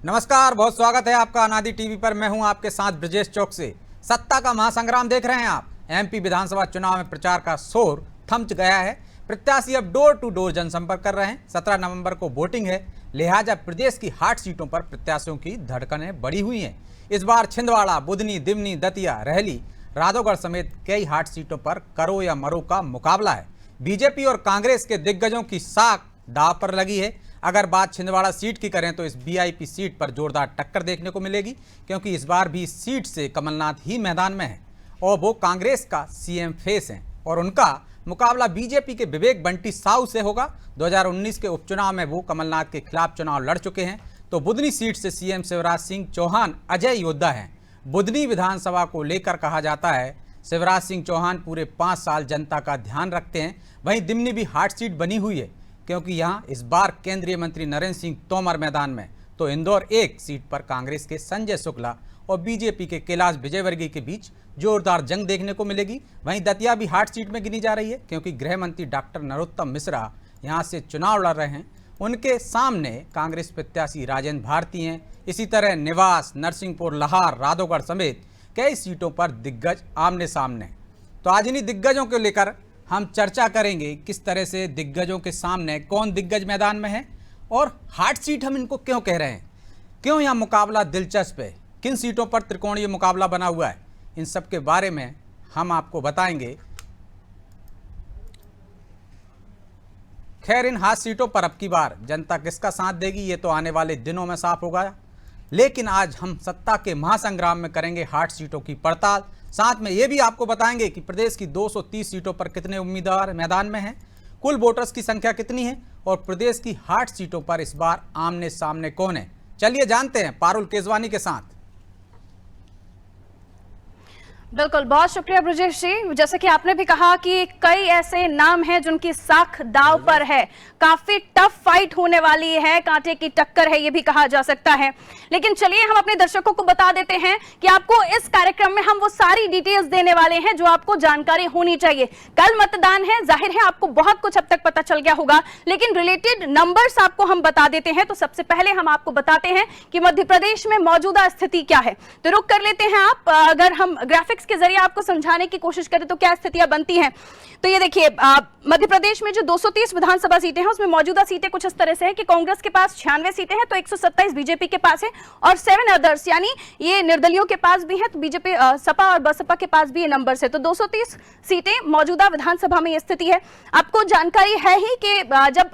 नमस्कार, बहुत स्वागत है आपका अनादि टीवी पर। मैं हूं आपके साथ ब्रजेश चौक से। सत्ता का महासंग्राम देख रहे हैं आप। एमपी विधानसभा चुनाव में प्रचार का शोर थम गया है। प्रत्याशी अब डोर टू डोर जनसंपर्क कर रहे हैं। 17 नवंबर को वोटिंग है, लिहाजा प्रदेश की हाट सीटों पर प्रत्याशियों की धड़कनें बढ़ी हुई हैं। इस बार छिंदवाड़ा, बुधनी, दिमनी, दतिया, रहली, राधोगढ़ समेत कई हाट सीटों पर करो या मरो का मुकाबला है। बीजेपी और कांग्रेस के दिग्गजों की साख दांव पर लगी है। अगर बात छिंदवाड़ा सीट की करें तो इस वीआईपी सीट पर जोरदार टक्कर देखने को मिलेगी, क्योंकि इस बार भी इस सीट से कमलनाथ ही मैदान में है और वो कांग्रेस का सीएम फेस हैं और उनका मुकाबला बीजेपी के विवेक बंटी साहू से होगा। 2019 के उपचुनाव में वो कमलनाथ के खिलाफ चुनाव लड़ चुके हैं। तो बुधनी सीट से सीएम शिवराज सिंह चौहान अजय योद्धा हैं। बुधनी विधानसभा को लेकर कहा जाता है शिवराज सिंह चौहान पूरे 5 साल जनता का ध्यान रखते हैं। वहीं दिमनी भी हाट सीट बनी हुई है, क्योंकि यहां इस बार केंद्रीय मंत्री नरेंद्र सिंह तोमर मैदान में। तो इंदौर 1 सीट पर कांग्रेस के संजय शुक्ला और बीजेपी के कैलाश विजयवर्गीय के बीच जोरदार जंग देखने को मिलेगी। वहीं दतिया भी हाट सीट में गिनी जा रही है, क्योंकि गृह मंत्री डॉक्टर नरोत्तम मिश्रा यहां से चुनाव लड़ रहे हैं। उनके सामने कांग्रेस प्रत्याशी राजेंद्र भारती हैं। इसी तरह निवास, नरसिंहपुर, लहार, राधोगढ़ समेत कई सीटों पर दिग्गज आमने सामने। तो आज इन्हीं दिग्गजों को लेकर हम चर्चा करेंगे, किस तरह से दिग्गजों के सामने कौन दिग्गज मैदान में है और हाट सीट हम इनको क्यों कह रहे हैं, क्यों यहाँ मुकाबला दिलचस्प है, किन सीटों पर त्रिकोणीय मुकाबला बना हुआ है, इन सब के बारे में हम आपको बताएंगे। खैर, इन हाट सीटों पर अब की बार जनता किसका साथ देगी ये तो आने वाले दिनों में साफ होगा, लेकिन आज हम सत्ता के महासंग्राम में करेंगे हाट सीटों की पड़ताल। साथ में ये भी आपको बताएंगे कि प्रदेश की 230 सीटों पर कितने उम्मीदवार मैदान में हैं, कुल वोटर्स की संख्या कितनी है और प्रदेश की हाट सीटों पर इस बार आमने सामने कौन है। चलिए जानते हैं पारुल केजवानी के साथ। बिल्कुल, बहुत शुक्रिया ब्रजेश जी। जैसे कि आपने भी कहा कि कई ऐसे नाम हैं जिनकी साख दांव पर है, काफी टफ फाइट होने वाली है, कांटे की टक्कर है ये भी कहा जा सकता है। लेकिन चलिए हम अपने दर्शकों को बता देते हैं कि आपको इस कार्यक्रम में हम वो सारी डिटेल्स देने वाले हैं जो आपको जानकारी होनी चाहिए। कल मतदान है, जाहिर है आपको बहुत कुछ अब तक पता चल गया होगा, लेकिन रिलेटेड नंबर्स आपको हम बता देते हैं। तो सबसे पहले हम आपको बताते हैं कि मध्य प्रदेश में मौजूदा स्थिति क्या है। तो रुक कर लेते हैं आप, अगर हम ग्राफिक्स के जरिए आपको समझाने की कोशिश करें तो क्या स्थितियां बनती हैं। तो ये देखिए, मध्य प्रदेश में जो 230 विधानसभा सीटें हैं उसमें मौजूदा सीटें कुछ इस तरह से है कि कांग्रेस के पास 96 सीटें हैं, तो 127 बीजेपी के पास है और 7 अदर्स यानी ये निर्दलियों के पास भी है, तो बीजेपी, सपा और बसपा के पास भी ये नंबर है। तो 230 सीटें मौजूदा विधानसभा में ये स्थिति है। आपको जानकारी है ही कि जब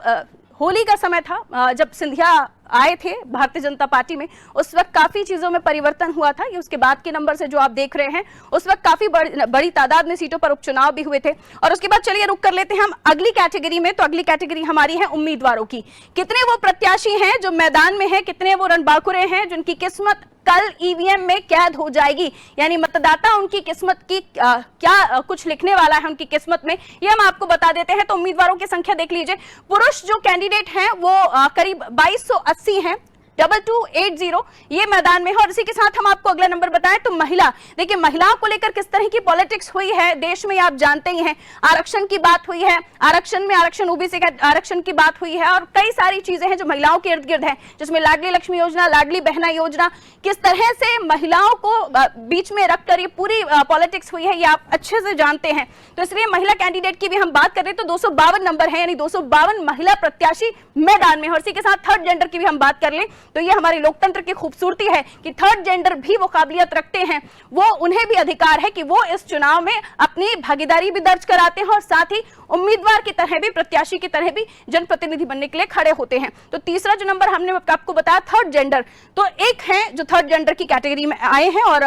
होली का समय था, जब सिंधिया आए थे भारतीय जनता पार्टी में, उस वक्त काफी चीजों में परिवर्तन हुआ था। ये उसके बाद के नंबर से जो आप देख रहे हैं, उस वक्त काफी बड़ी तादाद में सीटों पर उपचुनाव भी हुए थे। और उसके बाद चलिए रुक कर लेते हैं हम अगली कैटेगरी में। तो अगली कैटेगरी हमारी है उम्मीदवारों की। कितने वो प्रत्याशी हैं जो मैदान में है, कितने वो रणबांकुरे हैं जिनकी किस्मत कल ईवीएम में कैद हो जाएगी, यानी मतदाता उनकी किस्मत की क्या कुछ लिखने वाला है उनकी किस्मत में, ये हम आपको बता देते हैं। तो उम्मीदवारों की संख्या देख लीजिए। पुरुष जो कैंडिडेट हैं वो करीब 2280 हैं, 2280 ये मैदान में है। और इसी के साथ हम आपको अगला नंबर बताएं तो महिला, देखिए महिलाओं को लेकर किस तरह की पॉलिटिक्स हुई है देश में, आप जानते ही हैं। आरक्षण की बात हुई है, आरक्षण में आरक्षण, ओबीसी का आरक्षण की बात हुई है और कई सारी चीजें हैं जो महिलाओं के इर्द गिर्द है, जिसमें लाडली लक्ष्मी योजना, लाडली बहना योजना, किस तरह से महिलाओं को बीच में रखकर ये पूरी पॉलिटिक्स हुई है, ये आप अच्छे से जानते हैं। तो इसलिए महिला कैंडिडेट की भी हम बात करें तो 252 नंबर है, यानी 252 महिला प्रत्याशी मैदान में। और इसी के साथ थर्ड जेंडर की भी हम बात कर लें तो ये हमारे लोकतंत्र की खूबसूरती है कि थर्ड जेंडर भी वो काबिलियत रखते हैं, वो उन्हें भी अधिकार है कि वो इस चुनाव में अपनी भागीदारी भी दर्ज कराते हैं और साथ ही उम्मीदवार की तरह भी, प्रत्याशी की तरह भी जनप्रतिनिधि बनने के लिए खड़े होते हैं। तो तीसरा जो नंबर हमने आपको बताया थर्ड जेंडर, तो एक है जो थर्ड जेंडर की कैटेगरी में आए हैं और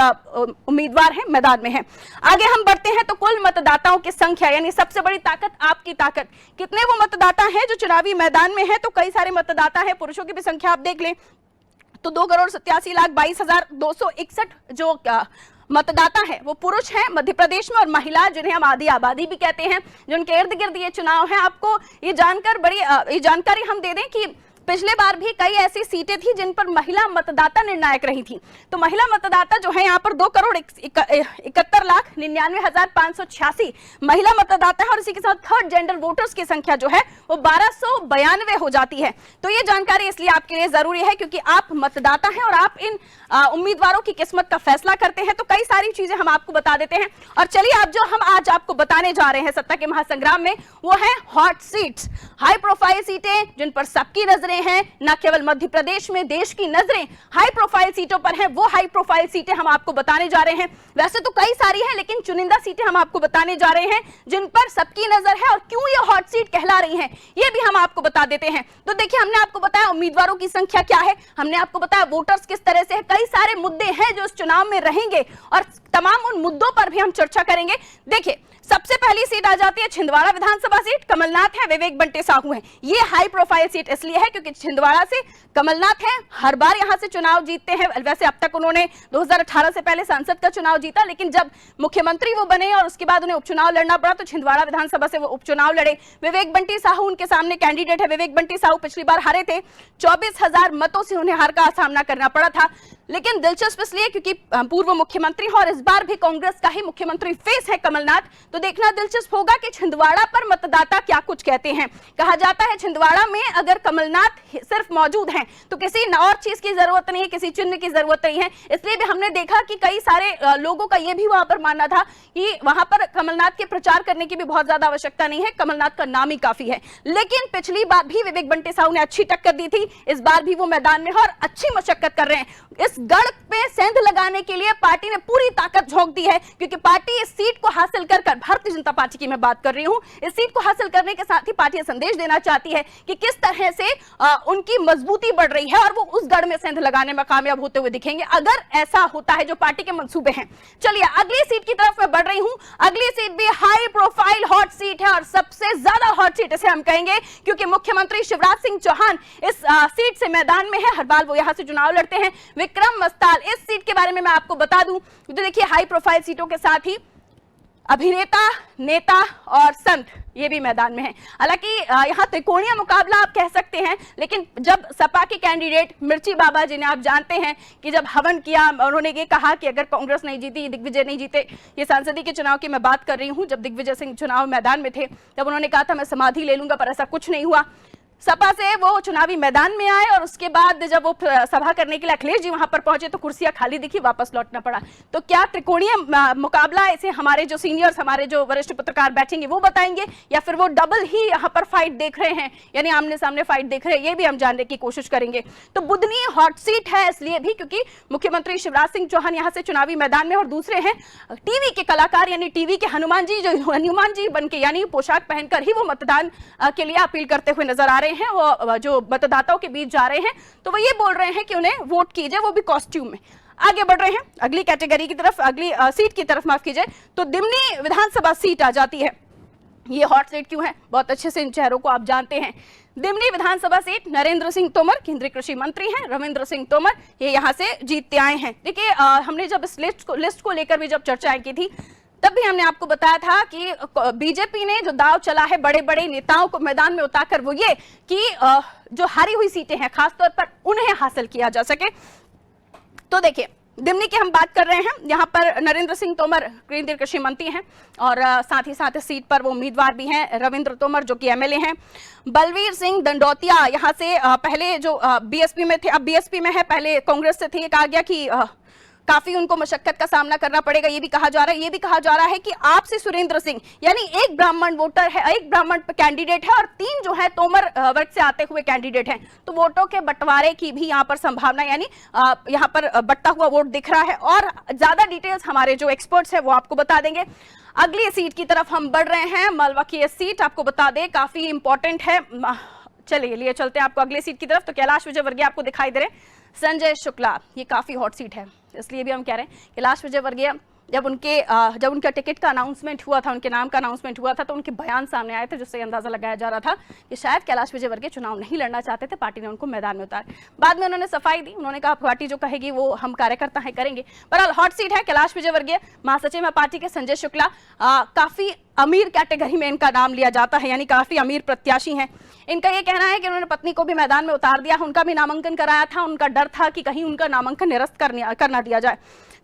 उम्मीदवार हैं, मैदान में हैं। आगे हम बढ़ते हैं तो कुल मतदाताओं की संख्या, यानी सबसे बड़ी ताकत आपकी ताकत, कितने वो मतदाता हैं जो चुनावी मैदान में है। तो कई सारे मतदाता हैं, पुरुषों की भी संख्या आप देख लें तो 2,87,22,261 जो मतदाता है वो पुरुष हैं मध्य प्रदेश में, और महिला जिन्हें हम आधी आबादी भी कहते हैं, जिनके इर्द गिर्द ये चुनाव है। आपको ये जानकारी हम दे दें कि पिछले बार भी कई ऐसी सीटें थी जिन पर महिला मतदाता निर्णायक रही थी। तो महिला मतदाता जो है यहाँ पर 2,71,99,586 महिला मतदाता है और इसी के साथ थर्ड जेंडर वोटर्स की संख्या जो है वो 1292 हो जाती है। तो ये जानकारी इसलिए आपके लिए जरूरी है क्योंकि आप मतदाता हैं और आप इन उम्मीदवारों की किस्मत का फैसला करते हैं। तो कई सारी चीजें हम आपको बता देते हैं और चलिए हम आज आपको बताने जा रहे हैं सत्ता के महासंग्राम में, वो है हॉट सीट्स, हाई प्रोफाइल सीटें जिन पर सबकी नजरें हैं। न केवल मध्य प्रदेश में देश की नजरें हाई प्रोफाइल सीटों पर हैं, वो हाई प्रोफाइल सीटें हम आपको बताने जा रहे हैं। वैसे तो कई सारी हैं लेकिन चुनिंदा सीटें हम आपको बताने जा रहे हैं जिन पर सबकी नजर है और क्यों ये हॉट सीट कहला रही हैं ये भी हम आपको बता देते हैं। तो देखिए, हमने आपको बताया उम्मीदवारों की संख्या क्या है, हमने आपको बताया वोटर्स किस तरह से है, कई सारे मुद्दे हैं जो इस चुनाव में रहेंगे और तमाम उन मुद्दों पर भी हम चर्चा करेंगे। देखिए, सबसे पहली सीट आ जाती है छिंदवाड़ा विधानसभा सीट, कमलनाथ है, विवेक बंटी साहू हैं। ये हाई प्रोफाइल सीट इसलिए है क्योंकि छिंदवाड़ा से कमलनाथ है, हर बार यहां से चुनाव जीतते हैं। वैसे अब तक उन्होंने 2018 से पहले संसद का चुनाव जीता, लेकिन जब मुख्यमंत्री वो बने और उसके बाद उन्हें उपचुनाव लड़ना पड़ा तो छिंदवाड़ा विधानसभा से वो उपचुनाव लड़े। विवेक बंटी साहू उनके सामने कैंडिडेट है। विवेक बंटी साहू पिछली बार हारे थे, 24,000 मतों से उन्हें हार का सामना करना पड़ा था। लेकिन दिलचस्प इसलिए क्योंकि पूर्व मुख्यमंत्री और इस बार भी कांग्रेस का ही मुख्यमंत्री फेस है कमलनाथ। तो देखना दिलचस्प होगा कि छिंदवाड़ा पर मतदाता क्या कुछ कहते हैं। कहा जाता है छिंदवाड़ा में अगर कमलनाथ सिर्फ मौजूद हैं तो किसी और चीज की जरूरत नहीं है, किसी चिन्ह की जरूरत नहीं है। इसलिए भी हमने देखा कि कई सारे लोगों का यह भी वहां पर मानना था कि वहां पर कमलनाथ के प्रचार करने की भी बहुत ज्यादा आवश्यकता नहीं है, कमलनाथ का नाम ही काफी है। लेकिन पिछली बार भी विवेक बंटी साहू ने अच्छी टक्कर दी थी, इस बार भी वो मैदान में है और अच्छी मशक्कत कर रहे हैं। इस गढ़ पे सेंध लगाने के लिए पार्टी ने पूरी ताकत झोंक दी है क्योंकि पार्टी इस सीट को हासिल कर भारतीय जनता पार्टी की मैं बात कर रही हूं, इस सीट को हासिल करने के साथ ही पार्टी संदेश देना चाहती है कि किस तरह से उनकी मजबूती बढ़ रही है और वो उस गढ़ में सेंध लगाने में कामयाब होते हुए दिखेंगे अगर ऐसा होता है जो पार्टी के मंसूबे हैं। चलिए अगली सीट की तरफ मैं बढ़ रही हूं। अगली सीट भी हाई प्रोफाइल हॉट सीट है और सबसे ज्यादा हॉट सीट इसे हम कहेंगे क्योंकि मुख्यमंत्री शिवराज सिंह चौहान इस सीट से मैदान में है, हर बार वो यहां से चुनाव लड़ते हैं। विक्रम मस्ताल, इस सीट के बारे में मैं आपको बता दूं तो देखिए, हाई प्रोफाइल सीटों के साथ ही अभिनेता, नेता और संत ये भी मैदान में है। हालांकि यहाँ त्रिकोणीय मुकाबला आप कह सकते हैं, लेकिन जब सपा के कैंडिडेट मिर्ची बाबा जिन्हें आप जानते हैं कि जब हवन किया उन्होंने ये कहा कि अगर कांग्रेस नहीं जीती, दिग्विजय नहीं जीते, ये संसदीय के चुनाव की मैं बात कर रही हूँ, जब दिग्विजय सिंह चुनाव मैदान में थे तब उन्होंने कहा था मैं समाधि ले लूंगा, पर ऐसा कुछ नहीं हुआ। सपा से वो चुनावी मैदान में आए और उसके बाद जब वो सभा करने के लिए अखिलेश जी वहां पर पहुंचे तो कुर्सियां खाली दिखी, वापस लौटना पड़ा। तो क्या त्रिकोणीय मुकाबला इसे हमारे जो सीनियर्स, हमारे जो वरिष्ठ पत्रकार बैठेंगे वो बताएंगे या फिर वो डबल ही यहाँ पर फाइट देख रहे हैं, यानी आमने सामने फाइट देख रहे हैं, ये भी हम जानने की कोशिश करेंगे। तो बुधनी हॉट सीट है इसलिए भी क्योंकि मुख्यमंत्री शिवराज सिंह चौहान यहाँ से चुनावी मैदान में और दूसरे हैं टीवी के कलाकार, यानी टीवी के हनुमान जी, जो हनुमान जी बनके यानी पोशाक पहनकर ही वो मतदान के लिए अपील करते हुए नजर आ रहे हैं। वो जो मतदाताओं के बीच जा रहे हैं तो वो ये बोल रहे हैं कि उन्हें वोट कीजिए, वो भी कॉस्ट्यूम में। आगे बढ़ रहे हैं अगली कैटेगरी की तरफ, अगली सीट की तरफ, माफ कीजिए, तो दिमनी विधानसभा सीट आ जाती है। ये हॉट सीट क्यों है? बहुत अच्छे से इन चेहरों को आप जानते हैं। दिमनी विधानसभा सीट, नरेंद्र सिंह तोमर केंद्रीय कृषि मंत्री हैं, रविंद्र सिंह तोमर ये यहाँ से जीतते आए हैं। देखिए, हमने जब इस लिस्ट को लेकर भी जब चर्चाएं की थी तब भी हमने आपको बताया था कि बीजेपी ने जो दाव चला है बड़े बड़े नेताओं को मैदान में उतारकर, वो ये कि जो हारी हुई सीटें हैं खासतौर पर उन्हें हासिल किया जा सके। तो देखिए, दिमनी की हम बात कर रहे हैं, यहाँ पर नरेंद्र सिंह तोमर केंद्रीय कृषि मंत्री हैं और साथ ही साथ इस सीट पर वो उम्मीदवार भी हैं रविंद्र तोमर जो कि एमएलए हैं। बलवीर सिंह दंडोतिया यहाँ से पहले जो बीएसपी में थे, अब बीएसपी में है, पहले कांग्रेस से थे। ये कहा गया कि काफी उनको मशक्कत का सामना करना पड़ेगा, ये भी कहा जा रहा है कि आपसे सुरेंद्र सिंह, यानी एक ब्राह्मण वोटर है, एक ब्राह्मण कैंडिडेट है और 3 जो है तोमर वर्ग से आते हुए कैंडिडेट हैं। तो वोटों के बंटवारे की भी यहाँ पर संभावना, यानी यहाँ पर बढ़ता हुआ वोट दिख रहा है और ज्यादा डिटेल्स हमारे जो एक्सपर्ट्स हैं वो आपको बता देंगे। अगली सीट की तरफ हम बढ़ रहे हैं, मालवा की ये सीट आपको बता दें काफी इंपॉर्टेंट है। चलिए लिए चलते हैं आपको अगली सीट की तरफ। तो कैलाश विजयवर्गीय आपको दिखाई दे रहे हैं, संजय शुक्ला, ये काफी हॉट सीट है, इसलिए भी हम कह रहे हैं कैलाश विजयवर्गीय जब उनका टिकट का अनाउंसमेंट हुआ था, उनके नाम का अनाउंसमेंट हुआ था तो उनके बयान सामने आए थे जिससे अंदाजा लगाया जा रहा था कि शायद कैलाश विजयवर्गीय चुनाव नहीं लड़ना चाहते थे, पार्टी ने उनको मैदान में उतारा। बाद में उन्होंने सफाई दी, उन्होंने कहा पार्टी जो कहेगी वो हम कार्यकर्ता हैं करेंगे। बहरहाल हॉट सीट है कैलाश विजयवर्गीय, महासचिव में पार्टी के संजय शुक्ला, काफी अमीर कैटेगरी में इनका नाम लिया जाता है, यानी काफी अमीर प्रत्याशी हैं। इनका ये कहना है कि उन्होंने पत्नी को भी मैदान में उतार दिया, उनका भी नामांकन कराया था, उनका डर था कि कहीं उनका नामांकन निरस्त करना दिया जाए।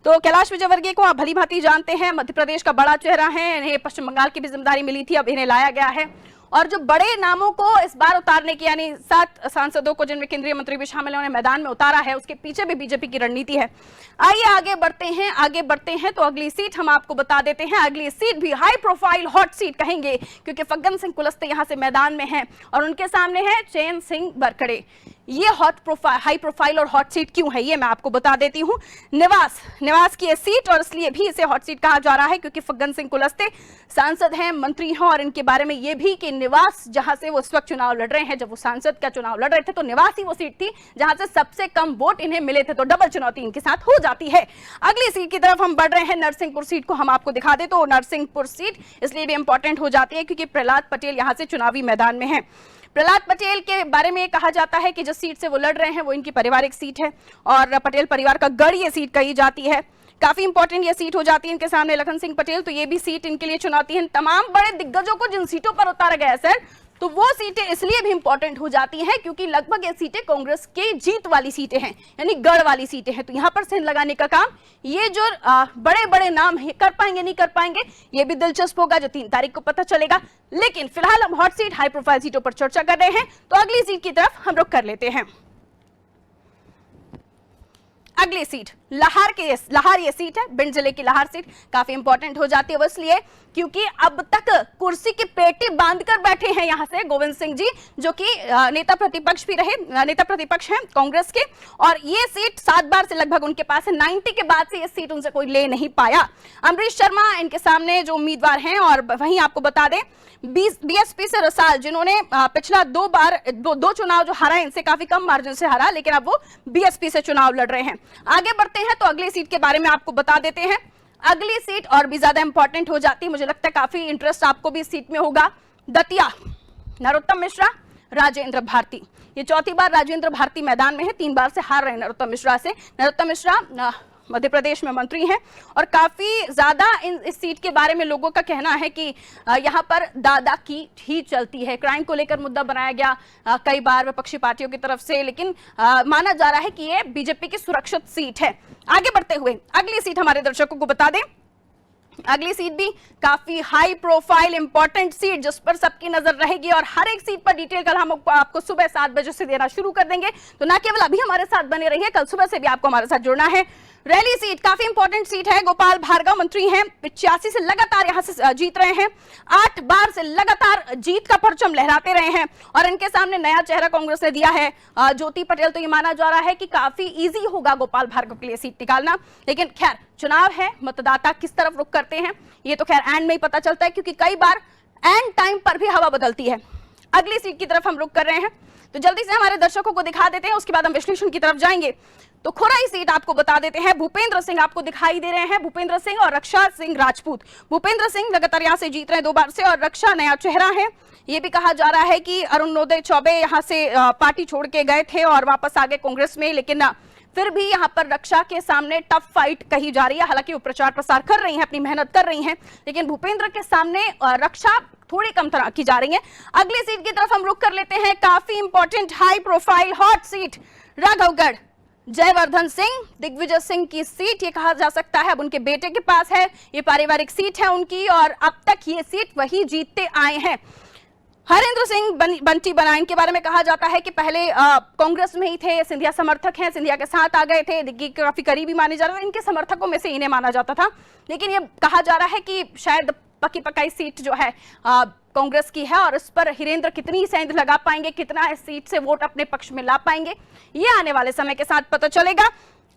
तो कैलाश विजयवर्गीय को आप भली भांति जानते हैं, मध्य प्रदेश का बड़ा चेहरा है, इन्हें पश्चिम बंगाल की भी जिम्मेदारी मिली थी, अब इन्हें लाया गया है। और जो बड़े नामों को इस बार उतारने की, यानी 7 सांसदों को जिनमें केंद्रीय मंत्री भी शामिल है, उन्हें मैदान में उतारा है, उसके पीछे भी बीजेपी की रणनीति है। आइए आगे बढ़ते हैं तो अगली सीट हम आपको बता देते हैं। अगली सीट भी हाई प्रोफाइल हॉट सीट कहेंगे, क्योंकि फग्गन सिंह कुलस्ते यहां से मैदान में हैं और उनके सामने है चैन सिंह बरकड़े। ये हाई प्रोफाइल और हॉट सीट क्यों है, ये मैं आपको बता देती हूँ। निवास की ये सीट, और इसलिए भी इसे हॉट सीट कहा जा रहा है क्योंकि फग्गन सिंह कुलस्ते सांसद हैं, मंत्री हैं, और इनके बारे में ये भी कि निवास जहां से वो इस वक्त चुनाव लड़ रहे हैं, जब वो सांसद का चुनाव लड़ रहे थे तो निवास ही वो सीट थी जहां से सबसे कम वोट इन्हें मिले थे, तो डबल चुनौती इनके साथ हो जाती है। अगली सीट की तरफ हम बढ़ रहे हैं। नरसिंहपुर सीट को हम आपको दिखा दे तो नरसिंहपुर सीट इसलिए भी इंपॉर्टेंट हो जाती है क्योंकि प्रहलाद पटेल यहां से चुनावी मैदान में है। प्रहलाद पटेल के बारे में कहा जाता है कि जिस सीट से वो लड़ रहे हैं वो इनकी पारिवारिक सीट है और पटेल परिवार का गढ़ ये सीट कही जाती है। काफी इंपॉर्टेंट ये सीट हो जाती है इनके सामने लखन सिंह पटेल, तो ये भी सीट इनके लिए चुनौती है। तमाम बड़े दिग्गजों को जिन सीटों पर उतारा गया है सर, तो वो सीटें इसलिए भी इंपॉर्टेंट हो जाती हैं क्योंकि लगभग ये सीटें कांग्रेस के जीत वाली सीटें हैं, यानी गढ़ वाली सीटें हैं। तो यहां पर सेंध लगाने का काम ये जो बड़े बड़े नाम है कर पाएंगे नहीं कर पाएंगे, ये भी दिलचस्प होगा, जो 3 तारीख को पता चलेगा। लेकिन फिलहाल हम हॉट सीट हाई प्रोफाइल सीटों पर चर्चा कर रहे हैं, तो अगली सीट की तरफ हम रुख कर लेते हैं। अगली सीट लाहौर ये सीट है, भिंड जिले की लाहौर सीट काफी इंपॉर्टेंट हो जाती है वो इसलिए क्योंकि अब तक कुर्सी की पेटी बांधकर बैठे हैं यहां से गोविंद सिंह जी, जो कि नेता प्रतिपक्ष हैं कांग्रेस के, और ये सीट 7 बार से लगभग उनके पास है। 90 के बाद से ये सीट उनसे कोई ले नहीं पाया। अमरीश शर्मा इनके सामने जो उम्मीदवार हैं, और वहीं आपको बता दें बीएसपी से रसाल, जिन्होंने पिछला 2 चुनाव जो हारा, इनसे काफी कम मार्जिन से हारा, लेकिन अब वो बीएसपी से चुनाव लड़ रहे हैं। आगे बढ़ते हैं तो अगली सीट के बारे में आपको बता देते हैं। अगली सीट और भी ज्यादा इंपॉर्टेंट हो जाती है, मुझे लगता है काफी इंटरेस्ट आपको भी इस सीट में होगा। दतिया, नरोत्तम मिश्रा, राजेंद्र भारती, ये 4थी बार राजेंद्र भारती मैदान में है, 3 बार से हार रहे हैं नरोत्तम मिश्रा से। नरोत्तम मिश्रा मध्य प्रदेश में मंत्री हैं और काफी ज्यादा इस सीट के बारे में लोगों का कहना है कि यहां पर दादा की ही चलती है। क्राइम को लेकर मुद्दा बनाया गया कई बार विपक्षी पार्टियों की तरफ से, लेकिन माना जा रहा है कि ये बीजेपी की सुरक्षित सीट है। आगे बढ़ते हुए अगली सीट हमारे दर्शकों को बता दें। अगली सीट भी काफी हाई प्रोफाइल इंपॉर्टेंट सीट, जिस पर सबकी नजर रहेगी और हर एक सीट पर डिटेल कल हम आपको सुबह 7 बजे से देना शुरू कर देंगे। तो ना केवल अभी हमारे साथ बने रहिए, कल सुबह से भी आपको हमारे साथ जुड़ना है। रैली सीट काफी इंपॉर्टेंट सीट है, गोपाल भार्गव मंत्री हैं, 85 से लगातार यहां से जीत रहे हैं, 8 बार से लगातार जीत का परचम लहराते रहे हैं और इनके सामने नया चेहरा कांग्रेस ने दिया है ज्योति पटेल। तो ये माना जा रहा है कि काफी इजी होगा गोपाल भार्गव के लिए सीट निकालना, लेकिन खैर चुनाव है, मतदाता किस तरफ रुख करते हैं ये तो खैर एंड में ही पता चलता है, क्योंकि कई बार एंड टाइम पर भी हवा बदलती है। अगली सीट की तरफ हम रुख कर रहे हैं, तो जल्दी से हमारे दर्शकों को दिखा देते हैं, उसके बाद हम विश्लेषण की तरफ जाएंगे। तो खोराई सीट आपको बता देते हैं, भूपेंद्र सिंह आपको दिखाई दे रहे हैं, भूपेंद्र सिंह और रक्षा सिंह राजपूत। भूपेंद्र सिंह लगातार यहां से जीत रहे हैं 2 बार से, और रक्षा नया चेहरा है। ये भी कहा जा रहा है कि अरुणोदय चौबे यहां से पार्टी छोड़ के गए थे और वापस आ गए कांग्रेस में, लेकिन फिर भी यहां पर रक्षा के सामने टफ फाइट कही जा रही है। हालांकि वो प्रचार प्रसार कर रही हैं, अपनी मेहनत कर रही हैं, लेकिन भूपेंद्र के सामने रक्षा थोड़ी कम तरह की जा रही है। अगली सीट की तरफ हम रुख कर लेते हैं, काफी important high profile hot seat, Raghavgarh, Jaivardhan Singh, Digvijay Singh की सीट ये कहा जा सकता है अब उनके बेटे के पास है, ये पारिवारिक सीट है उनकी और अब तक ये सीट वही जीतते आए हैं। हरेंद्र सिंह बंटी बना, इनके बारे में कहा जाता है कि पहले कांग्रेस में ही थे, सिंधिया समर्थक हैं, सिंधिया के साथ आ गए थे, दिग्गी काफी करीबी माने जा रहे थे, इनके समर्थकों में से इन्हें माना जाता था, लेकिन ये कहा जा रहा है कि शायद पक्की पकाई सीट जो है कांग्रेस की है और इस पर हिरेंद्र कितनी सेंध लगा पाएंगे, कितना इस सीट से वोट अपने पक्ष में ला पाएंगे, ये आने वाले समय के साथ पता चलेगा।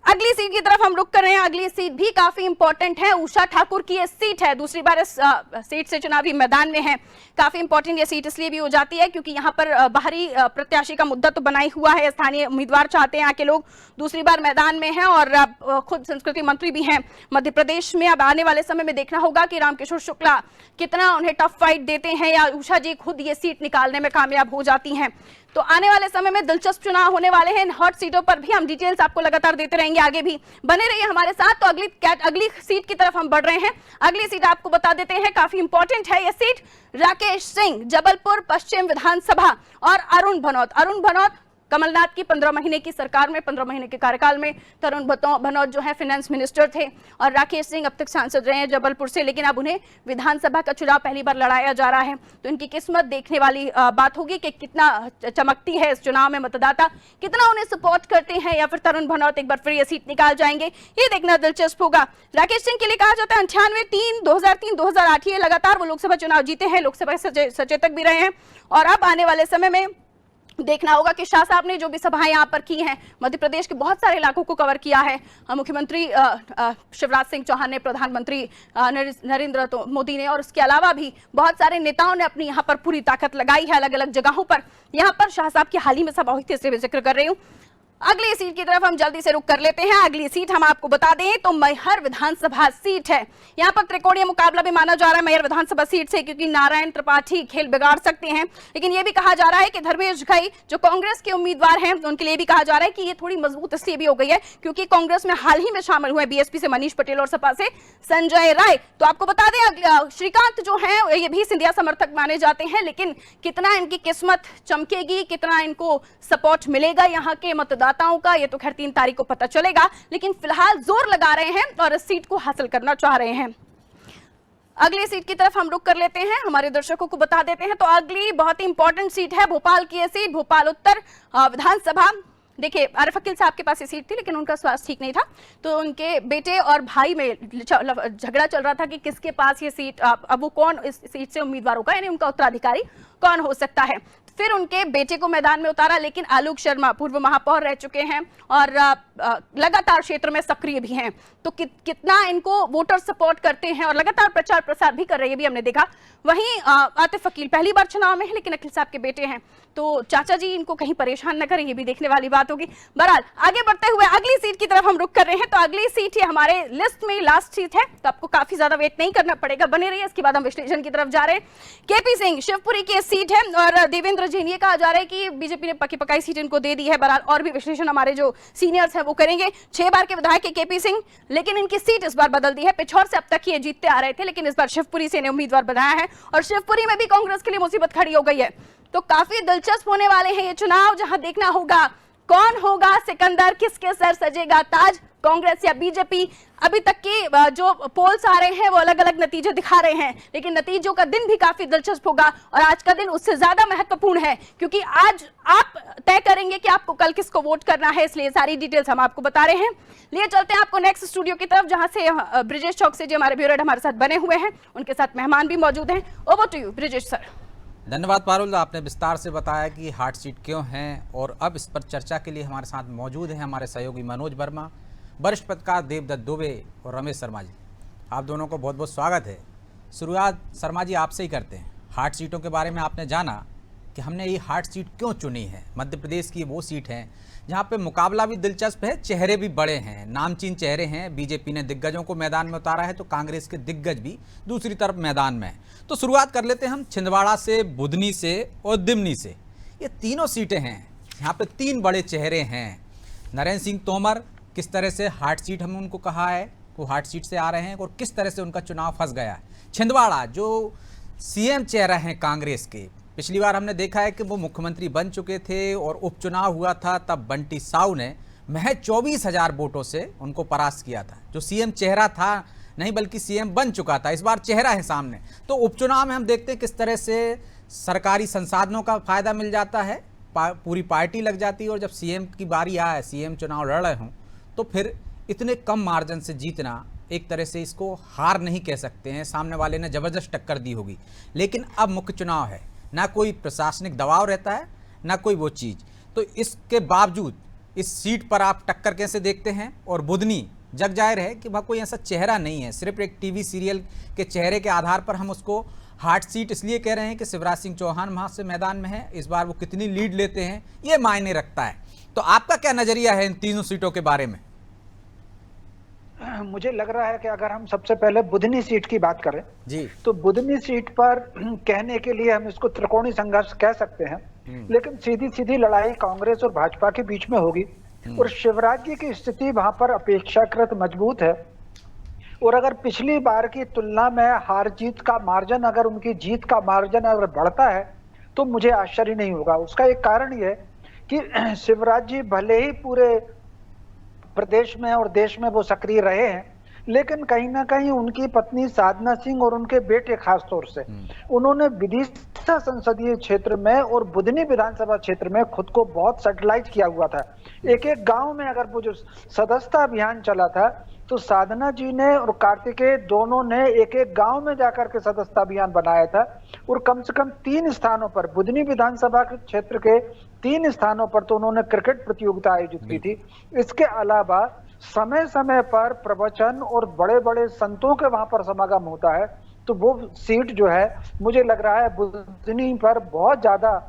अगली सीट की तरफ हम रुख कर रहे हैं, अगली सीट भी काफी इंपॉर्टेंट है, उषा ठाकुर की ये सीट है, दूसरी बार इस सीट से चुनावी मैदान में है। काफी इंपॉर्टेंट ये सीट इसलिए भी हो जाती है क्योंकि यहाँ पर बाहरी प्रत्याशी का मुद्दा तो बना ही हुआ है, स्थानीय उम्मीदवार चाहते हैं आके लोग, दूसरी बार मैदान में है और खुद संस्कृति मंत्री भी हैं मध्य प्रदेश में। अब आने वाले समय में देखना होगा कि रामकिशोर शुक्ला कितना उन्हें टफ फाइट देते हैं या उषा जी खुद ये सीट निकालने में कामयाब हो जाती हैं। तो आने वाले समय में दिलचस्प चुनाव होने वाले हैं। हॉट सीटों पर भी हम डिटेल्स आपको लगातार देते रहेंगे, आगे भी बने रहिए हमारे साथ। तो अगली सीट की तरफ हम बढ़ रहे हैं। अगली सीट आपको बता देते हैं, काफी इंपॉर्टेंट है यह सीट। राकेश सिंह, जबलपुर पश्चिम विधानसभा, और अरुण भनोत कमलनाथ की 15 महीने की सरकार में, 15 महीने के कार्यकाल में अरुण भनोत जो है फाइनेंस मिनिस्टर थे, और राकेश सिंह अब तक सांसद रहे हैं जबलपुर से, लेकिन अब उन्हें विधानसभा का चुनाव पहली बार लड़ाया जा रहा है। तो इनकी किस्मत देखने वाली बात होगी कि कितना चमकती है इस चुनाव में, मतदाता कितना उन्हें सपोर्ट करते हैं, या फिर तरुण भनोत एक बार फिर ये सीट निकाल जाएंगे, ये देखना दिलचस्प होगा। राकेश सिंह के लिए कहा जाता है 98, 2003, 2008 ये लगातार वो लोकसभा चुनाव जीते हैं, लोकसभा सचेतक भी रहे हैं, और अब आने वाले समय में देखना होगा कि शाह साहब ने जो भी सभाएं यहाँ पर की हैं, मध्य प्रदेश के बहुत सारे इलाकों को कवर किया है। मुख्यमंत्री शिवराज सिंह चौहान ने, प्रधानमंत्री नरेंद्र मोदी ने, और उसके अलावा भी बहुत सारे नेताओं ने अपनी यहाँ पर पूरी ताकत लगाई है अलग अलग जगहों पर। यहाँ पर शाह साहब की हाल ही में सभा हुई थी, इसलिए मैं जिक्र कर रही हूँ। अगली सीट की तरफ हम जल्दी से रुक कर लेते हैं। अगली सीट हम आपको बता दें तो मैहर विधानसभा सीट है। यहाँ पर त्रिकोणीय मुकाबला भी माना जा रहा है मैहर विधानसभा सीट से, क्योंकि नारायण त्रिपाठी खेल बिगाड़ सकते हैं। लेकिन यह भी कहा जा रहा है कि धर्मेश घई जो कांग्रेस के उम्मीदवार हैं, उनके लिए भी कहा जा रहा है कि ये थोड़ी मजबूत इसलिए भी हो गई है क्योंकि कांग्रेस में हाल ही में शामिल हुए बीएसपी से मनीष पटेल और सपा से संजय राय। तो आपको बता दें श्रीकांत जो है ये भी सिंधिया समर्थक माने जाते हैं, लेकिन कितना इनकी किस्मत चमकेगी, कितना इनको सपोर्ट मिलेगा यहाँ के मतदाताओं का, ये तो खैर 3 तारीख को पता चलेगा। लेकिन फिलहाल जोर लगा रहे हैं और इस सीट को हासिल करना चाह रहे हैं। अगली सीट की तरफ हम रुक कर लेते हैं, हमारे दर्शकों को बता देते हैं। तो अगली बहुत ही इंपॉर्टेंट सीट है भोपाल की, ये सीट भोपाल उत्तर विधानसभा। देखिए आरिफ अकील साहब के पास ये सीट थी, लेकिन उनका स्वास्थ्य ठीक नहीं था, तो उनके बेटे और भाई में झगड़ा चल रहा था कि किसके पास ये सीट, अब वो कौन इस सीट से उम्मीदवार होगा, यानी उनका उत्तराधिकारी कौन हो सकता है। फिर उनके बेटे को मैदान में उतारा, लेकिन आलोक शर्मा पूर्व महापौर रह चुके हैं और लगातार क्षेत्र में सक्रिय भी हैं, तो कितना इनको वोटर सपोर्ट करते हैं और लगातार प्रचार प्रसार भी कर रहे हैं, भी हमने देखा। वहीं आतिफ अकील पहली बार चुनाव में है, लेकिन अकील साहब के बेटे हैं, तो चाचा जी इनको कहीं परेशान न करें, ये भी देखने वाली बात होगी। बहरहाल आगे बढ़ते हुए अगली सीट की तरफ हम रुक कर रहे हैं। तो अगली सीट ये हमारे लिस्ट में लास्ट सीट है, तो आपको काफी ज्यादा वेट नहीं करना पड़ेगा, बने रहिए। इसके बाद हम विश्लेषण की तरफ जा रहे हैं। केपी सिंह शिवपुरी की सीट है और देवेंद्र जैन, ये कहा जा रहा है कि बीजेपी ने पकी पकाई सीट इनको दे दी है। बहरहाल और भी विश्लेषण हमारे जो सीनियर्स हैं वो करेंगे। 6 बार के विधायक केपी सिंह, लेकिन इनकी सीट इस बार बदल दी है। पिछौर से अब तक ये जीतते आ रहे थे, लेकिन इस बार शिवपुरी से इन्हें उम्मीदवार बनाया है और शिवपुरी में भी कांग्रेस के लिए मुसीबत खड़ी हो गई है। तो काफी दिलचस्प होने वाले हैं ये चुनाव, जहां देखना होगा कौन होगा सिकंदर, किसके सर सजेगा ताज, कांग्रेस या बीजेपी। अभी तक के जो पोल्स आ रहे हैं वो अलग अलग नतीजे दिखा रहे हैं, लेकिन नतीजों का दिन भी काफी दिलचस्प होगा और आज का दिन उससे ज्यादा महत्वपूर्ण है, क्योंकि आज आप तय करेंगे कि आपको कल किसको वोट करना है। इसलिए सारी डिटेल्स हम आपको बता रहे हैं। लिए चलते हैं आपको नेक्स्ट स्टूडियो की तरफ, जहां से ब्रिजेश चौक से जो हमारे ब्यूरो हमारे साथ बने हुए हैं, उनके साथ मेहमान भी मौजूद हैं। Over to you Brijesh sir. धन्यवाद पारुल, आपने विस्तार से बताया कि हार्ट सीट क्यों हैं, और अब इस पर चर्चा के लिए हमारे साथ मौजूद हैं हमारे सहयोगी मनोज वर्मा, वरिष्ठ पत्रकार देवदत्त दुबे और रमेश शर्मा जी। आप दोनों को बहुत बहुत स्वागत है। शुरुआत शर्मा जी आपसे ही करते हैं। हार्ट सीटों के बारे में आपने जाना कि हमने ये हार्ट सीट क्यों चुनी है। मध्य प्रदेश की वो सीट है जहाँ पे मुकाबला भी दिलचस्प है, चेहरे भी बड़े हैं, नामचीन चेहरे हैं। बीजेपी ने दिग्गजों को मैदान में उतारा है, तो कांग्रेस के दिग्गज भी दूसरी तरफ मैदान में है। तो शुरुआत कर लेते हैं हम छिंदवाड़ा से, बुधनी से और दिमनी से। ये तीनों सीटें हैं, यहाँ पे 3 बड़े चेहरे हैं। नरेंद्र सिंह तोमर, किस तरह से हार्ट सीट हमने उनको कहा है, वो हार्ट सीट से आ रहे हैं और किस तरह से उनका चुनाव फंस गया है। छिंदवाड़ा जो सीएम चेहरा हैं कांग्रेस के, पिछली बार हमने देखा है कि वो मुख्यमंत्री बन चुके थे और उपचुनाव हुआ था, तब बंटी साहू ने महज 24,000 वोटों से उनको परास्त किया था। जो सीएम चेहरा था नहीं, बल्कि सीएम बन चुका था, इस बार चेहरा है सामने। तो उपचुनाव में हम देखते हैं किस तरह से सरकारी संसाधनों का फायदा मिल जाता है, पूरी पार्टी लग जाती है, और जब सीएम की बारी आए, सीएम चुनाव लड़ रहे हों, तो फिर इतने कम मार्जिन से जीतना, एक तरह से इसको हार नहीं कह सकते हैं, सामने वाले ने ज़बरदस्त टक्कर दी होगी। लेकिन अब मुख्य चुनाव है, ना कोई प्रशासनिक दबाव रहता है, ना कोई वो चीज़। तो इसके बावजूद इस सीट पर आप टक्कर कैसे देखते हैं? और बुधनी जग जाहिर है कि वह कोई ऐसा चेहरा नहीं है, सिर्फ एक टीवी सीरियल के चेहरे के आधार पर हम उसको हार्ट सीट इसलिए कह रहे हैं कि शिवराज सिंह चौहान वहाँ से मैदान में है। इस बार वो कितनी लीड लेते हैं ये मायने रखता है। तो आपका क्या नज़रिया है इन तीनों सीटों के बारे में? मुझे लग रहा है कि अगर हम सबसे पहले बुधनी सीट की बात करें जी, तो बुधनी सीट पर कहने के लिए हम इसको त्रिकोणीय संघर्ष कह सकते हैं। लेकिन सीधी सीधी लड़ाई कांग्रेस और भाजपा के बीच में होगी। और शिवराज जी की स्थिति वहां पर अपेक्षाकृत मजबूत है। और अगर पिछली बार की तुलना में हार जीत का मार्जिन, अगर उनकी जीत का मार्जिन अगर बढ़ता है तो मुझे आश्चर्य नहीं होगा। उसका एक कारण ये है कि शिवराज जी भले ही पूरे प्रदेश में और देश में वो सक्रिय रहे हैं, लेकिन कहीं ना कहीं उनकी पत्नी साधना सिंह और उनके बेटे खास तौर से उन्होंने विदिशा संसदीय क्षेत्र में और बुधनी विधानसभा क्षेत्र में खुद को बहुत सेटलाइज किया हुआ था। एक एक गांव में अगर वो जो सदस्यता अभियान चला था तो साधना जी ने और कार्तिकेय दोनों ने एक एक गांव में जाकर के सदस्यता अभियान बनाया था। और कम से कम 3 स्थानों पर, बुधनी विधानसभा के क्षेत्र के 3 स्थानों पर तो उन्होंने क्रिकेट प्रतियोगिता आयोजित की थी। इसके अलावा समय समय पर प्रवचन और बड़े बड़े संतों के वहां पर समागम होता है। तो वो सीट जो है मुझे लग रहा है बुधनी पर बहुत ज्यादा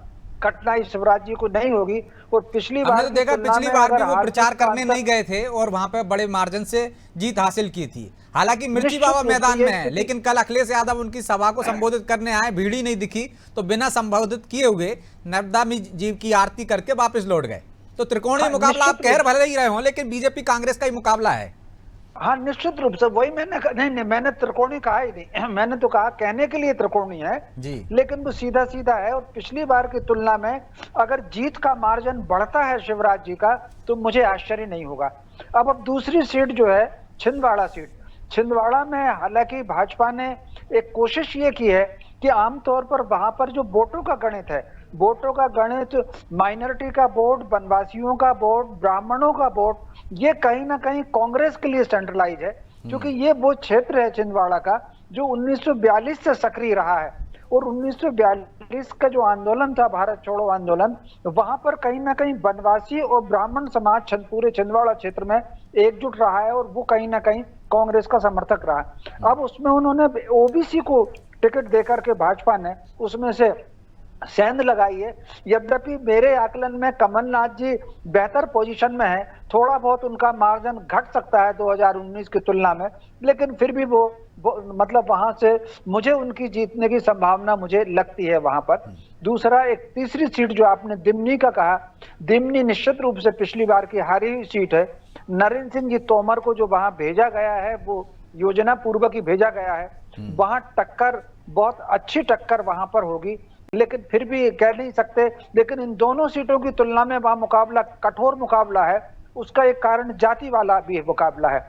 कठिनाई शिवराज जी को नहीं होगी। और पिछली बार हमने तो देखा पिछली बार भी वो प्रचार करने नहीं गए थे और वहां पे बड़े मार्जिन से जीत हासिल की थी। हालांकि मिर्ची बाबा मैदान में है, लेकिन कल अखिलेश यादव उनकी सभा को संबोधित करने आए, भीड़ ही नहीं दिखी, तो बिना संबोधित किए हुए नर्मदा जी की आरती करके वापस लौट गए। तो त्रिकोणीय मुकाबला आप कह भले ही रहे हो, लेकिन बीजेपी कांग्रेस का ही मुकाबला है। हाँ, निश्चित रूप से वही नहीं, मैंने त्रिकोणी कहा ही नहीं। मैंने तो कहा कहने के लिए त्रिकोणी है जी, लेकिन वो सीधा सीधा है। और पिछली बार की तुलना में अगर जीत का मार्जिन बढ़ता है शिवराज जी का तो मुझे आश्चर्य नहीं होगा। अब दूसरी सीट जो है छिंदवाड़ा सीट, छिंदवाड़ा में हालांकि भाजपा ने एक कोशिश ये की है कि आमतौर पर वहां पर जो वोटों का गणित है, वोटों का गणित, माइनॉरिटी का वोट, वनवासियों का वोट, ब्राह्मणों का वोट, ये कहीं ना कहीं कांग्रेस के लिए सेंट्रलाइज है, क्योंकि ये वो क्षेत्र है छिंदवाड़ा का जो 1942 से सक्रिय रहा है। और 1942 का जो आंदोलन था, भारत छोड़ो आंदोलन, वहां पर कहीं ना कहीं वनवासी और ब्राह्मण समाज पूरे छिंदवाड़ा क्षेत्र में एकजुट रहा है और वो कहीं ना कहीं कांग्रेस का समर्थक रहा है। अब उसमें उन्होंने ओबीसी को टिकट देकर के भाजपा ने उसमें से सेंध लगाई है। यद्यपि मेरे आकलन में कमलनाथ जी बेहतर पोजीशन में है, थोड़ा बहुत उनका मार्जिन घट सकता है 2019 की तुलना में, लेकिन फिर भी वो मतलब वहां से मुझे उनकी जीतने की संभावना मुझे लगती है वहां पर। दूसरा, एक तीसरी सीट जो आपने दिमनी का कहा, दिमनी निश्चित रूप से पिछली बार की हारी हुई सीट है। नरेंद्र सिंह जी तोमर को जो वहां भेजा गया है वो योजना पूर्वक ही भेजा गया है। वहां टक्कर, बहुत अच्छी टक्कर वहां पर होगी, लेकिन फिर भी कह नहीं सकते। लेकिन इन दोनों सीटों की तुलना में वहां मुकाबला कठोर मुकाबला है। उसका एक कारण जाति वाला भी मुकाबला है।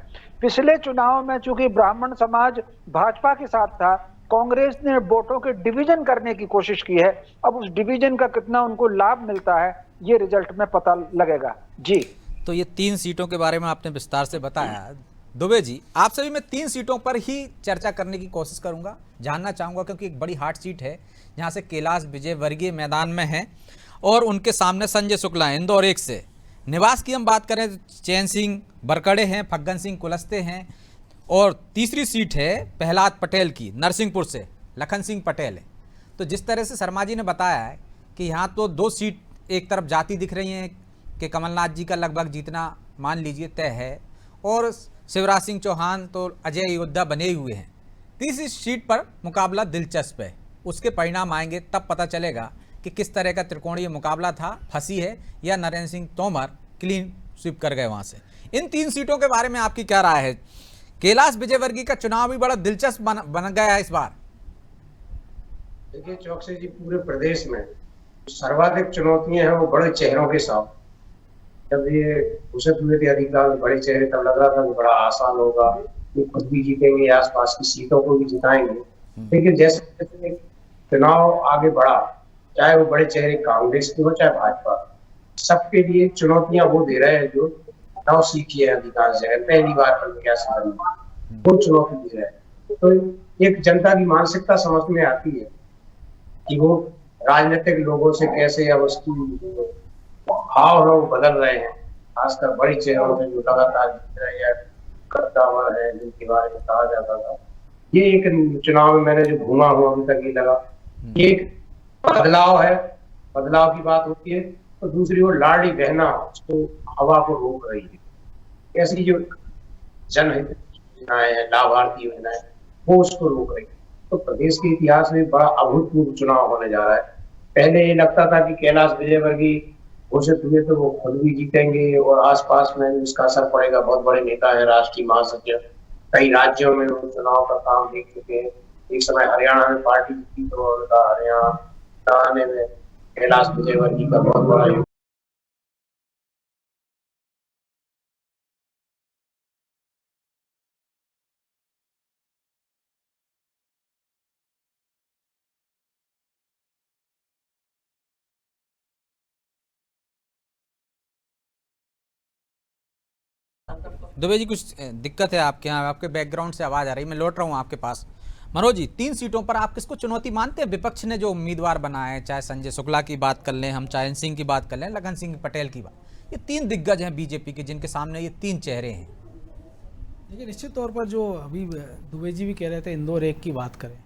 पिछले चुनाव में चूंकि ब्राह्मण समाज भाजपा के साथ था, कांग्रेस ने वोटों के डिवीजन करने की कोशिश की है। अब उस डिवीजन का कितना उनको लाभ मिलता है ये रिजल्ट में पता लगेगा। जी, तो ये 3 सीटों के बारे में आपने विस्तार से बताया। दुबे जी, आपसे भी मैं 3 सीटों पर ही चर्चा करने की कोशिश करूंगा, जानना चाहूंगा, क्योंकि एक बड़ी हार्ड सीट है जहां से कैलाश विजयवर्गीय मैदान में हैं और उनके सामने संजय शुक्ला हैं इंदौर 1 से। निवास की हम बात करें तो चैन सिंह बरकड़े हैं, फग्गन सिंह कुलस्ते हैं, और तीसरी सीट है प्रहलाद पटेल की नरसिंहपुर से लखन सिंह पटेल है। तो जिस तरह से शर्मा जी ने बताया है कि यहाँ तो 2 सीट एक तरफ जाती दिख रही हैं कि कमलनाथ जी का लगभग जीतना मान लीजिए तय है, और शिवराज सिंह चौहान तो अजय योद्धा बने हुए हैं। तीसरी सीट पर मुकाबला दिलचस्प है, उसके परिणाम आएंगे तब पता चलेगा कि किस तरह का त्रिकोणीय मुकाबला था, फंसी है या नरेंद्र सिंह तोमर क्लीन स्वीप कर गए वहां से। इन 3 सीटों के बारे में आपकी क्या राय है? कैलाश विजयवर्गीय का चुनाव भी बड़ा दिलचस्प बन गया है इस बार। देखिए चौकसी जी, पूरे प्रदेश में सर्वाधिक चुनौतियां हैं वो बड़े चेहरों के साथ। जब ये घोषित हुए थे अधिकांश बड़े चेहरे, तब लग रहा था कि बड़ा आसान होगा, ये खुद भी जीतेंगे, आसपास की सीटों को भी जिताएंगे। लेकिन जैसे जैसे चुनाव आगे बढ़ा, चाहे वो बड़े चेहरे कांग्रेस के हो चाहे भाजपा, सबके लिए चुनौतियां वो दे रहे हैं जो नौ सीखी है अधिकांश जगह, पहली बार प्रत्याशी बनी, वो चुनौती दे रहे हैं। तो एक जनता की मानसिकता समझ में आती है कि वो राजनीतिक लोगों से कैसे अब उसकी भाव लोग बदल रहे हैं, खासकर बड़ी चेहरों में जो लगातार जीत रहे हैं, कद्दावर है जिनके बारे में कहा जाता था। ये एक चुनाव में मैंने जो घूमा हूँ अभी तक ये लगा एक बदलाव है, बदलाव की बात होती है। तो दूसरी ओर लाडली बहना उसको हवा को रोक रही है, ऐसी जो जनहित योजनाएं हैं, लाभार्थी योजनाएं, वो उसको रोक रही है। तो प्रदेश के इतिहास में बड़ा अभूतपूर्व चुनाव होने जा रहा है। पहले ये लगता था कि कैलाश विजयवर्गीय घोषित हुए तो वो खुद भी जीतेंगे और आसपास में भी उसका असर पड़ेगा। बहुत बड़े नेता है, राष्ट्रीय महासचिव, कई राज्यों में वो चुनाव का काम देख चुके हैं। एक समय हरियाणा में पार्टी जीती तो उनका हरियाणा आने में कैलाश विजयवर्गीय का बहुत बड़ा योगदान। दुबे जी, कुछ दिक्कत है आपके यहाँ, आपके बैकग्राउंड से आवाज़ आ रही है, मैं लौट रहा हूँ आपके पास। मनोज जी, 3 सीटों पर आप किसको चुनौती मानते हैं? विपक्ष ने जो उम्मीदवार बनाए हैं, चाहे संजय शुक्ला की बात कर लें, हम चयन सिंह की बात कर लें, लगन सिंह पटेल की बात, ये 3 दिग्गज हैं बीजेपी के, जिनके सामने ये 3 चेहरे हैं। देखिए, निश्चित तौर पर जो अभी दुबे जी भी कह रहे थे इंदौर एक की बात करें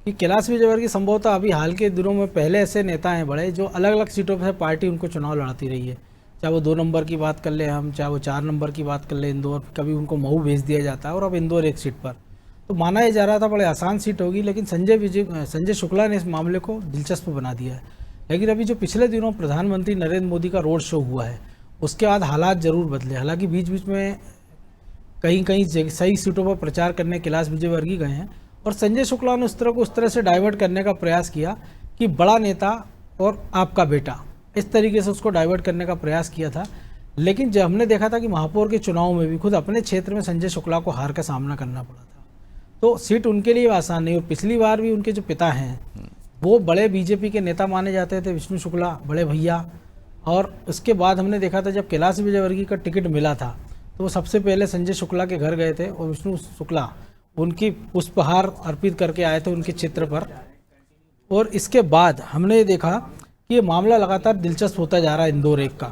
कि कैलाश विजयवर्गीय संभवतः अभी हाल के दिनों में पहले ऐसे नेता हैं बड़े जो अलग अलग सीटों पर पार्टी उनको चुनाव लड़ाती रही है। चाहे वो 2 नंबर की बात कर ले हम, चाहे वो 4 नंबर की बात कर ले इंदौर, कभी उनको मऊ भेज दिया जाता है और अब इंदौर एक सीट पर। तो माना ही जा रहा था बड़े आसान सीट होगी, लेकिन संजय शुक्ला ने इस मामले को दिलचस्प बना दिया है। लेकिन अभी जो पिछले दिनों प्रधानमंत्री नरेंद्र मोदी का रोड शो हुआ है, उसके बाद हालात जरूर बदले। हालांकि बीच बीच में कहीं कहीं सही सीटों पर प्रचार करने कैलाश विजयवर्गीय गए हैं और संजय शुक्ला ने उस तरह से डाइवर्ट करने का प्रयास किया कि बड़ा नेता और आपका बेटा, इस तरीके से उसको डाइवर्ट करने का प्रयास किया था। लेकिन जब हमने देखा था कि महापौर के चुनाव में भी खुद अपने क्षेत्र में संजय शुक्ला को हार का सामना करना पड़ा था, तो सीट उनके लिए आसान नहीं। और पिछली बार भी उनके जो पिता हैं वो बड़े बीजेपी के नेता माने जाते थे, विष्णु शुक्ला बड़े भैया। और उसके बाद हमने देखा था जब कैलाश विजयवर्गीय का टिकट मिला था तो वो सबसे पहले संजय शुक्ला के घर गए थे और विष्णु शुक्ला उनकी पुष्पहार अर्पित करके आए थे उनके चित्र पर। और इसके बाद हमने देखा कि ये मामला लगातार दिलचस्प होता जा रहा है इंदौर एक का,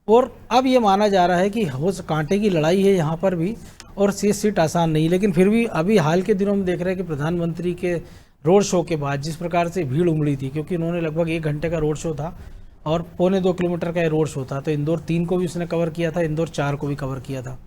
और अब ये माना जा रहा है कि हो कांटे की लड़ाई है यहाँ पर भी और ये सीट आसान नहीं। लेकिन फिर भी अभी हाल के दिनों में देख रहे हैं कि प्रधानमंत्री के रोड शो के बाद जिस प्रकार से भीड़ उमड़ी थी, क्योंकि उन्होंने लगभग 1 घंटे का रोड शो था और 2.25 किलोमीटर का ये रोड शो था, तो इंदौर 3 को भी उसने कवर किया था, इंदौर 4 को भी कवर किया था।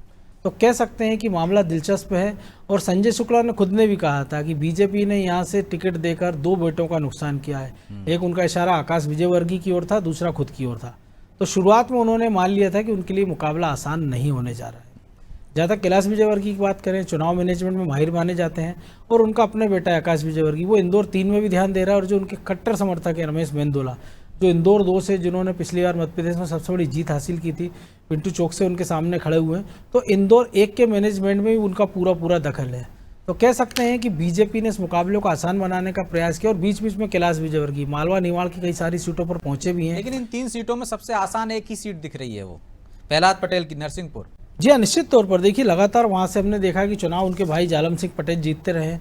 तो कह सकते हैं कि मामला दिलचस्प है। और संजय शुक्ला ने खुद ने भी कहा था कि बीजेपी ने यहाँ से टिकट देकर 2 बेटों का नुकसान किया है। एक उनका इशारा आकाश विजयवर्गीय की ओर था, दूसरा खुद की ओर था। तो शुरुआत में उन्होंने मान लिया था कि उनके लिए मुकाबला आसान नहीं होने जा रहा है। जहाँ तक कैलाश विजयवर्गीय की बात करें, चुनाव मैनेजमेंट में माहिर माने जाते हैं और उनका अपने बेटा है आकाश विजयवर्गीय, वो इंदौर 3 में भी ध्यान दे रहा है। और जो उनके कट्टर समर्थक है रमेश मेंदोला, जो इंदौर 2 से जिन्होंने पिछली बार मध्य प्रदेश में सबसे बड़ी जीत हासिल की थी, पिंटू चौक से उनके सामने खड़े हुए हैं, तो इंदौर 1 के मैनेजमेंट में भी उनका पूरा दखल है। तो कह सकते हैं कि बीजेपी ने इस मुकाबले को आसान बनाने का प्रयास किया और बीच बीच में कैलाश विजयवर्गीय मालवा निमाड़ की कई सारी सीटों पर पहुंचे भी हैं। लेकिन इन 3 सीटों में सबसे आसान एक ही सीट दिख रही है, वो प्रहलाद पटेल की, नरसिंहपुर। जी हाँ, निश्चित तौर पर देखिए लगातार वहाँ से हमने देखा कि चुनाव उनके भाई जालम सिंह पटेल जीतते रहे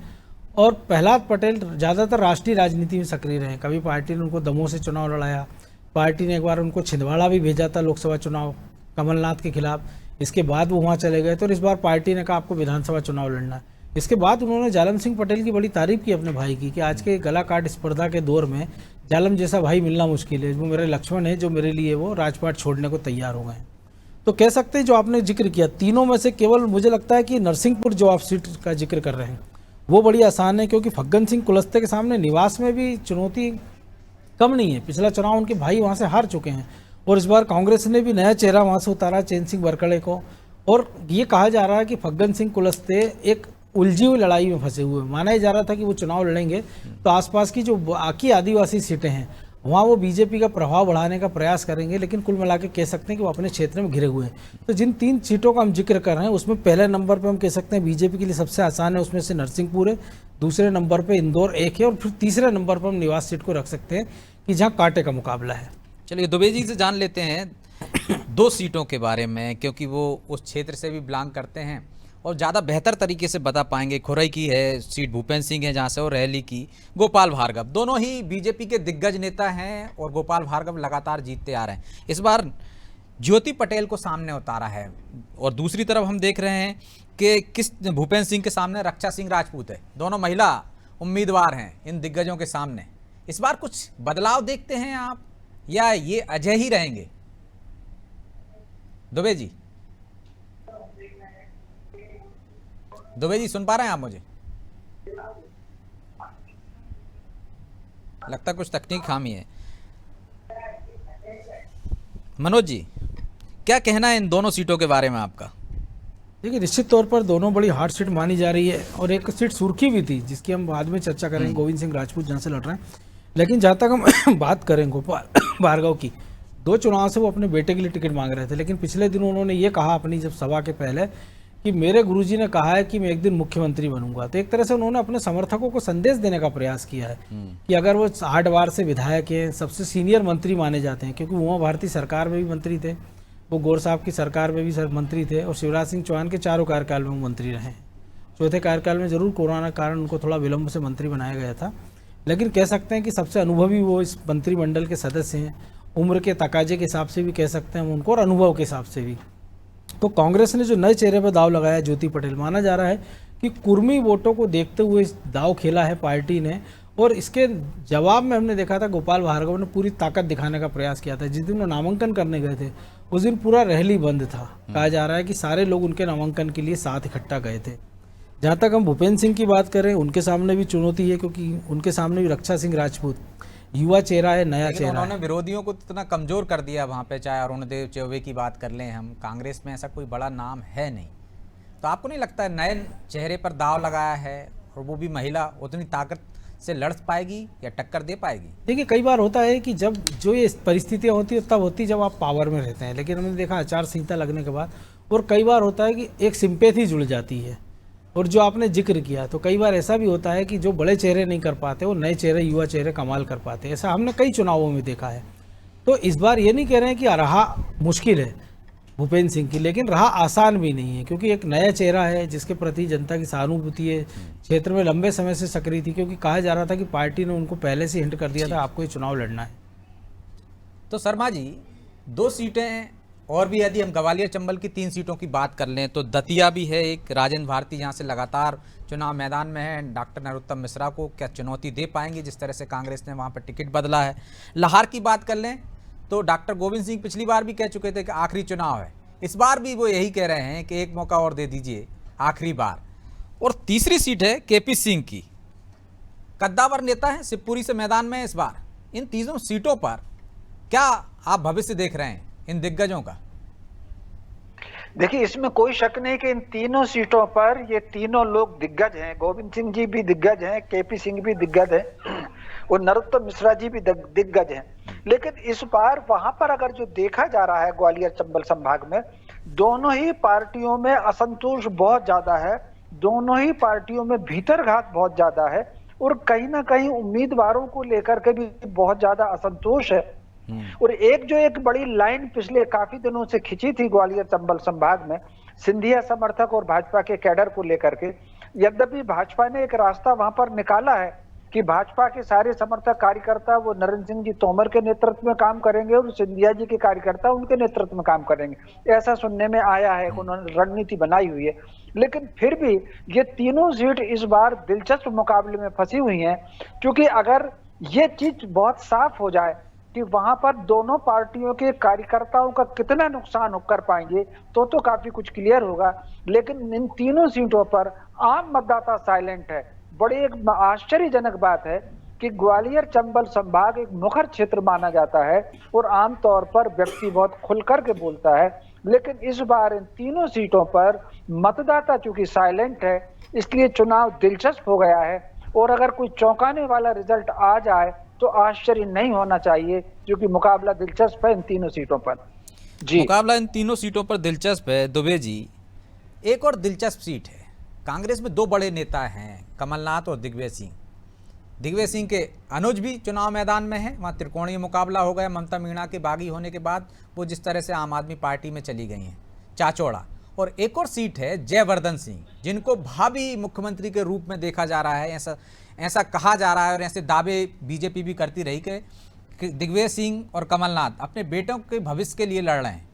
और प्रहलाद पटेल ज़्यादातर राष्ट्रीय राजनीति में सक्रिय रहे। कभी पार्टी ने उनको दमोह से चुनाव लड़ाया, पार्टी ने एक बार उनको छिंदवाड़ा भी भेजा था लोकसभा चुनाव कमलनाथ के खिलाफ, इसके बाद वो वहाँ चले गए। तो इस बार पार्टी ने कहा आपको विधानसभा चुनाव लड़ना है। इसके बाद उन्होंने जालम सिंह पटेल की बड़ी तारीफ की अपने भाई की कि आज के गला काट स्पर्धा के दौर में जालम जैसा भाई मिलना मुश्किल है, वो मेरे लक्ष्मण है जो मेरे लिए वो राजपाट छोड़ने को तैयार हो गए। तो कह सकते हैं जो आपने जिक्र किया तीनों में से केवल मुझे लगता है कि नरसिंहपुर जो आप सीट का जिक्र कर रहे हैं वो बड़ी आसान है, क्योंकि फग्गन सिंह कुलस्ते के सामने निवास में भी चुनौती कम नहीं है। पिछला चुनाव उनके भाई वहाँ से हार चुके हैं और इस बार कांग्रेस ने भी नया चेहरा वहाँ से उतारा, चैन सिंह बरकड़े को। और ये कहा जा रहा है कि फग्गन सिंह कुलस्ते एक उलझी हुई लड़ाई में फंसे हुए, माना ही जा रहा था कि वो चुनाव लड़ेंगे तो आसपास की जो बाकी आदिवासी सीटें हैं वहाँ वो बीजेपी का प्रभाव बढ़ाने का प्रयास करेंगे। लेकिन कुल मिला के कह सकते हैं कि वो अपने क्षेत्र में घिरे हुए हैं। तो जिन 3 सीटों का हम जिक्र कर रहे हैं उसमें पहले नंबर पर हम कह सकते हैं बीजेपी के लिए सबसे आसान है, उसमें से नरसिंहपुर है, दूसरे नंबर पर इंदौर 1 है और फिर तीसरे नंबर पर हम निवास सीट को रख सकते हैं कि जहाँ कांटे का मुकाबला है। चलिए दुबे जी से जान लेते हैं 2 सीटों के बारे में, क्योंकि वो उस क्षेत्र से भी बिलोंग करते हैं और ज़्यादा बेहतर तरीके से बता पाएंगे। खुरई की है सीट भूपेंद्र सिंह है जहाँ से, और रैली की गोपाल भार्गव। दोनों ही बीजेपी के दिग्गज नेता हैं और गोपाल भार्गव लगातार जीतते आ रहे हैं। इस बार ज्योति पटेल को सामने उतारा है और दूसरी तरफ हम देख रहे हैं कि भूपेंद्र सिंह के सामने रक्षा सिंह राजपूत है। दोनों महिला उम्मीदवार हैं इन दिग्गजों के सामने। इस बार कुछ बदलाव देखते हैं आप या ये अजय ही रहेंगे? दुबे जी सुन पा रहे हैं आप मुझे? लगता कुछ तकनीक खामी है। मनोज जी, क्या कहना है इन दोनों सीटों के बारे में आपका? देखिए, निश्चित तौर पर दोनों बड़ी हार्ड सीट मानी जा रही है और एक सीट सुर्खी भी थी जिसकी हम बाद में चर्चा करेंगे, गोविंद सिंह राजपूत जहाँ से लड़ रहे हैं। लेकिन जहाँ तक हम बात करें गोपाल भार्गव की, 2 चुनाव से वो अपने बेटे के लिए टिकट मांग रहे थे, लेकिन पिछले दिन उन्होंने ये कहा अपनी जब सभा के पहले कि मेरे गुरुजी ने कहा है कि मैं एक दिन मुख्यमंत्री बनूंगा। तो एक तरह से उन्होंने अपने समर्थकों को संदेश देने का प्रयास किया है कि अगर वो 8 बार से विधायक हैं, सबसे सीनियर मंत्री माने जाते हैं, क्योंकि उमा भारती सरकार में भी मंत्री थे, वो गौर साहब की सरकार में भी मंत्री थे और शिवराज सिंह चौहान के चारों कार्यकाल में वो मंत्री रहे हैं। चौथे कार्यकाल में जरूर कोरोना के कारण उनको थोड़ा विलंब से मंत्री बनाया गया था, लेकिन कह सकते हैं कि सबसे अनुभवी वो इस मंत्रिमंडल के सदस्य हैं। उम्र के तकाजे के हिसाब से भी कह सकते हैं उनको और अनुभव के हिसाब से भी। तो कांग्रेस ने जो नए चेहरे पर दाव लगाया, ज्योति पटेल, माना जा रहा है कि कुर्मी वोटों को देखते हुए दाव खेला है पार्टी ने, और इसके जवाब में हमने देखा था गोपाल भार्गव ने पूरी ताकत दिखाने का प्रयास किया था। जिस दिन वो नामांकन करने गए थे उस दिन पूरा रैली बंद था। कहा जा रहा है कि सारे लोग उनके नामांकन के लिए साथ इकट्ठा गए थे। जहाँ तक हम भूपेंद्र सिंह की बात करें, उनके सामने भी चुनौती है, क्योंकि उनके सामने भी रक्षा सिंह राजपूत युवा चेहरा है, नया चेहरा है। उन्होंने विरोधियों को इतना कमजोर कर दिया वहाँ पे, चाहे अरुणदेव चौबे की बात कर लें हम, कांग्रेस में ऐसा कोई बड़ा नाम है नहीं। तो आपको नहीं लगता है नए चेहरे पर दाव लगाया है और वो भी महिला, उतनी ताकत से लड़ पाएगी या टक्कर दे पाएगी? देखिए, कई बार होता है कि जब जो ये परिस्थितियाँ होती है तब होती जब आप पावर में रहते हैं, लेकिन हमने देखा आचार संहिता लगने के बाद, और कई बार होता है कि एक सिंपैथी जुड़ जाती है। और जो आपने जिक्र किया, तो कई बार ऐसा भी होता है कि जो बड़े चेहरे नहीं कर पाते वो नए चेहरे, युवा चेहरे कमाल कर पाते हैं। ऐसा हमने कई चुनावों में देखा है। तो इस बार ये नहीं कह रहे हैं कि रहा मुश्किल है भूपेंद्र सिंह की, लेकिन रहा आसान भी नहीं है, क्योंकि एक नया चेहरा है जिसके प्रति जनता की सहानुभूति है। क्षेत्र में लंबे समय से सक्रिय थी, क्योंकि कहा जा रहा था कि पार्टी ने उनको पहले से हिंट कर दिया था आपको ये चुनाव लड़ना है। तो शर्मा जी, 2 सीटें और भी, यदि हम ग्वालियर चंबल की 3 सीटों की बात कर लें तो दतिया भी है एक, राजेंद्र भारती जहां से लगातार चुनाव मैदान में है। डॉक्टर नरोत्तम मिश्रा को क्या चुनौती दे पाएंगे जिस तरह से कांग्रेस ने वहां पर टिकट बदला है? लाहौर की बात कर लें तो डॉक्टर गोविंद सिंह पिछली बार भी कह चुके थे कि आखिरी चुनाव है, इस बार भी वो यही कह रहे हैं कि एक मौका और दे दीजिए, आखिरी बार। और तीसरी सीट है केपी सिंह की, कद्दावर नेता है, शिवपुरी से मैदान में है इस बार। इन तीनों सीटों पर क्या आप भविष्य देख रहे हैं इन दिग्गजों का? देखिए, इसमें कोई शक नहीं कि इन तीनों सीटों पर ये तीनों लोग दिग्गज हैं। गोविंद सिंह जी भी दिग्गज हैं, केपी सिंह भी दिग्गज हैं और नरोत्तम मिश्रा जी भी दिग्गज हैं। लेकिन इस बार वहां पर अगर जो देखा जा रहा है ग्वालियर चंबल संभाग में, दोनों ही पार्टियों में असंतोष बहुत ज्यादा है, दोनों ही पार्टियों में भीतरघात बहुत ज्यादा है और कहीं ना कहीं उम्मीदवारों को लेकर के भी बहुत ज्यादा असंतोष है। और एक बड़ी लाइन पिछले काफी दिनों से खिंची थी ग्वालियर चंबल संभाग में, सिंधिया समर्थक और भाजपा के कैडर को लेकर के। यद्यपि भाजपा ने एक रास्ता वहां पर निकाला है कि भाजपा के सारे समर्थक कार्यकर्ता वो नरेंद्र सिंह जी तोमर के नेतृत्व में काम करेंगे और सिंधिया जी के कार्यकर्ता उनके नेतृत्व में काम करेंगे, ऐसा सुनने में आया है। उन्होंने रणनीति बनाई हुई है। लेकिन फिर भी ये तीनों सीट इस बार दिलचस्प मुकाबले में फंसी हुई हैं, क्योंकि अगर ये चीज बहुत साफ हो जाए कि वहां पर दोनों पार्टियों के कार्यकर्ताओं का कितना नुकसान कर पाएंगे तो काफी कुछ क्लियर होगा। लेकिन इन तीनों सीटों पर आम मतदाता साइलेंट है। बड़ी एक आश्चर्यजनक बात है कि ग्वालियर चंबल संभाग एक मुखर क्षेत्र माना जाता है और आमतौर पर व्यक्ति बहुत खुलकर के बोलता है, लेकिन इस बार इन तीनों सीटों पर मतदाता चूंकि साइलेंट है, इसलिए चुनाव दिलचस्प हो गया है। और अगर कोई चौंकाने वाला रिजल्ट आ जाए तो आश्चर्य नहीं होना चाहिए, क्योंकि मुकाबला दिलचस्प है इन तीनों सीटों पर। जी, मुकाबला इन तीनों सीटों पर दिलचस्प है। दुबे जी, एक और दिलचस्प सीट है, कांग्रेस में 2 बड़े नेता हैं, कमलनाथ और दिग्विजय सिंह। दिग्विजय सिंह के अनुज भी चुनाव मैदान में है, वहाँ त्रिकोणीय मुकाबला हो गया। ममता मीणा के बागी होने के बाद वो जिस तरह से आम आदमी पार्टी में चली गई हैं, चाचौड़ा। और एक और सीट है जयवर्धन सिंह, जिनको भावी मुख्यमंत्री के रूप में देखा जा रहा है, ऐसा कहा जा रहा है और ऐसे दावे बीजेपी भी करती रही कि दिग्विजय सिंह और कमलनाथ अपने बेटों के भविष्य के लिए लड़ रहे हैं।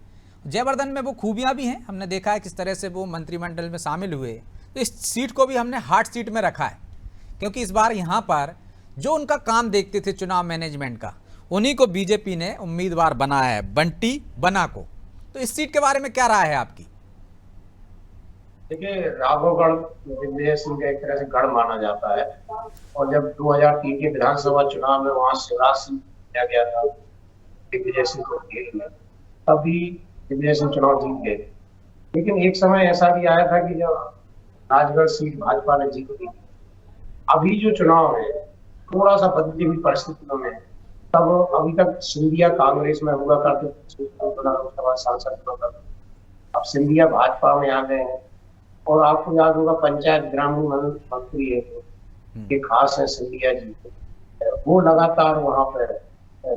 जयवर्धन में वो खूबियां भी हैं, हमने देखा है किस तरह से वो मंत्रिमंडल में शामिल हुए। तो इस सीट को भी हमने हार्ड सीट में रखा है, क्योंकि इस बार यहाँ पर जो उनका काम देखते थे चुनाव मैनेजमेंट का, उन्हीं को बीजेपी ने उम्मीदवार बनाया है, बंटी बना को। तो इस सीट के बारे में क्या राय है आपकी? देखिए, राघवगढ़ दिग्विजय सिंह का एक तरह से गढ़ माना जाता है, और जब 2003 के विधानसभा चुनाव में वहां शिवराज सिंह किया गया था दिग्विजय सिंह को घेर में, तभी दिग्विजय सिंह चुनाव जीत गए। लेकिन एक समय ऐसा भी आया था कि जब राजगढ़ सीट भाजपा ने जीत ली। अभी जो चुनाव है थोड़ा सा बदली हुई परिस्थितियों में, तब अभी तक सिंधिया कांग्रेस में हुआ करते थे, लोकसभा सांसद होकर, अब सिंधिया भाजपा में आ गए हैं। और आपको याद होगा पंचायत ग्रामीण मंत्री है ये खास है सिंधिया जी, वो लगातार वहां पर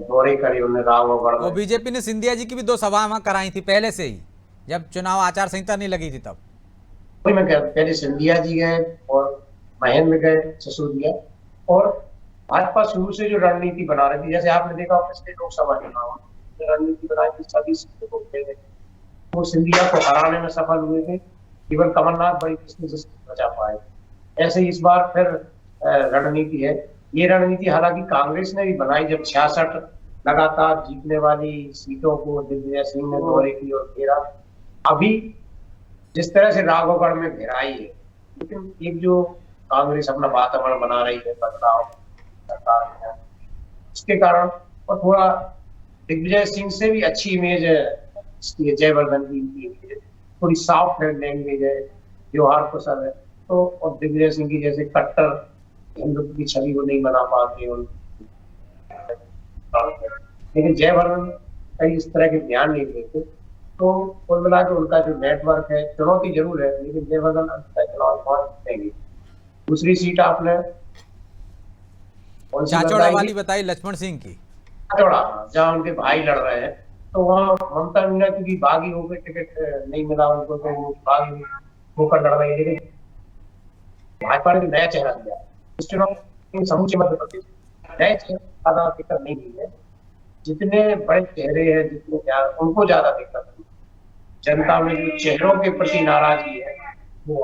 दौरे करे उन्हें रावगढ़ वो में। बीजेपी ने सिंधिया जी की भी 2 सभाएं वहां कराई थी पहले से ही, जब चुनाव आचार संहिता नहीं लगी थी तब। वही मैं कहता, पहले सिंधिया जी गए और महेंद्र गए सिसोदिया। और भाजपा शुरू से जो रणनीति बना रही थी, जैसे आपने देखा पिछले लोकसभा चुनाव में रणनीति बनाई थी, सभी सीटों को खेले, वो सिंधिया को हराने में सफल हुए थे। केवल कमलनाथ बड़ी मुश्किल से बचा पाए। ऐसे ही इस बार फिर रणनीति है। ये रणनीति हालांकि कांग्रेस ने भी बनाई, जब 66 लगातार जीतने वाली सीटों को दिग्विजय सिंह ने दौरे की और घेरा। अभी जिस तरह से राघवगढ़ में घेराई है, लेकिन एक जो कांग्रेस अपना वातावरण बना रही है बदलाव सरकार में, उसके कारण और थोड़ा दिग्विजय सिंह से भी अच्छी इमेज है इसकी, जयवर्धन की थोड़ी सॉफ्ट लैंग्वेज है, व्यवहार कुशल है। तो और दिग्विजय सिंह की जैसे कट्टर हिंदुत्व की छवि को नहीं बना पाते, लेकिन जयवर्धन कई इस तरह के ध्यान नहीं देते। तो कुल मिला के उनका जो नेटवर्क है, चुनौती जरूर है, लेकिन जयवर्धन चुनाव पहुंच जाएंगे। दूसरी सीट आपने चाचौड़ा वाली बताई, लक्ष्मण सिंह की चाचौड़ा, जहाँ उनके भाई लड़ रहे हैं, तो वहाँ ममता मीना क्योंकि बागी होकर टिकट नहीं मिला उनको, तो वो बागी होकर लड़ रही है। लेकिन भाजपा ने नया चेहरा दिया इस चुनाव समूचे मध्य प्रदेश, नए चेहरा दिक्कत नहीं हुई है। जितने बड़े चेहरे हैं, जितने उनको ज्यादा दिक्कत हुई। जनता में जो चेहरों के प्रति नाराजगी है वो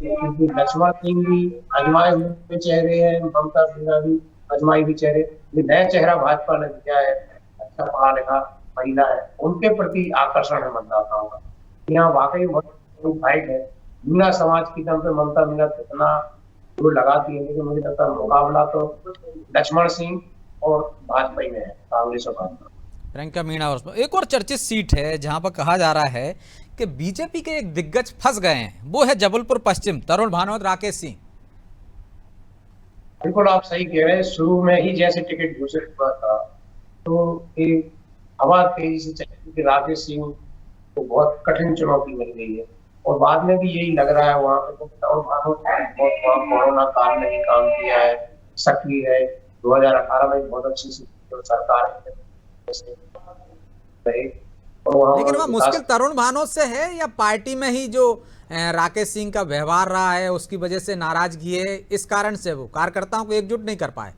लक्ष्मण सिंह भी आजमाए हुए चेहरे हैं, ममता मीना भी आजमाई हुई चेहरे। ये नया चेहरा भाजपा ने दिया है, अच्छा पढ़ा लिखा महिला है, उनके प्रति आकर्षण है मतदाताओं का। यहाँ वाकई बहुत फाइट है। मीना समाज की दम पे ममता मीना कितना जोर लगाती है, लेकिन मुझे लगता है मुकाबला तो लक्ष्मण सिंह और भाजपा में है, कांग्रेस और भाजपा। प्रियंका मीणा। और एक और चर्चित सीट है जहां पर कहा जा रहा है कि बीजेपी के एक दिग्गज फंस गए हैं, वो है जबलपुर पश्चिम, तरुण भानोत, राकेश सिंह। बिल्कुल आप सही कह रहे हैं। शुरू में ही जैसे टिकट घोषित हुआ था तो एक हवा तेजी से चली कि राकेश सिंह को बहुत कठिन चुनौती मिल गई है, और बाद में भी यही लग रहा है वहां पे। तो तरुण भानोत बहुत कोरोना काल में ही काम किया है, सक्रिय है। 2018 में बहुत अच्छी सरकार रही। लेकिन वह मुश्किल तरुण भानोत से है या पार्टी में ही जो राकेश सिंह का व्यवहार रहा है उसकी वजह से नाराजगी है, इस कारण से वो कार्यकर्ताओं को एकजुट नहीं कर पाए?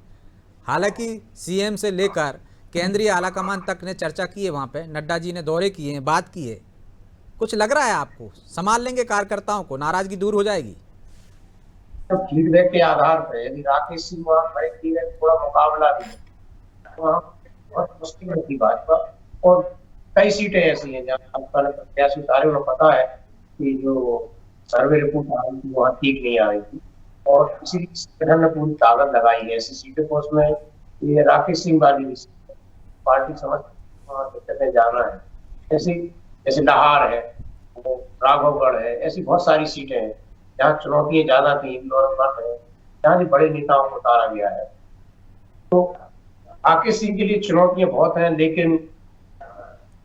हालांकि सीएम से लेकर केंद्रीय आलाकमान तक ने चर्चा की है, वहां पे नड्डा जी ने दौरे किए हैं, बात की है। कुछ लग रहा है आपको संभाल लेंगे कार्यकर्ताओं को, नाराजगी दूर हो जाएगी? फीडबैक के आधार पर यदि राकेश सिंह वहां बैठती है, थोड़ा मुकाबला भी वहां बहुत मुश्किल होती भाजपा। और कई सीटें ऐसी हैं जहाँ प्रत्याशी उतारे, उन्हें पता है कि जो सर्वे रिपोर्ट आ रही थी वहाँ ठीक नहीं आ रही थी, और इसी संगठन ने पूरी ताकत लगाई है ऐसी सीटों को। उसमें ये राकेश सिंह वाली भी पार्टी समझ दिक्कतें जाना है। जैसे लाहार है, वो राघवगढ़ है, ऐसी बहुत सारी सीटें हैं जहाँ चुनौतियां ज्यादा थी, इंदौर है, जहाँ भी बड़े नेताओं को उतारा गया है। तो राकेश सिंह के लिए चुनौतियां बहुत हैं, लेकिन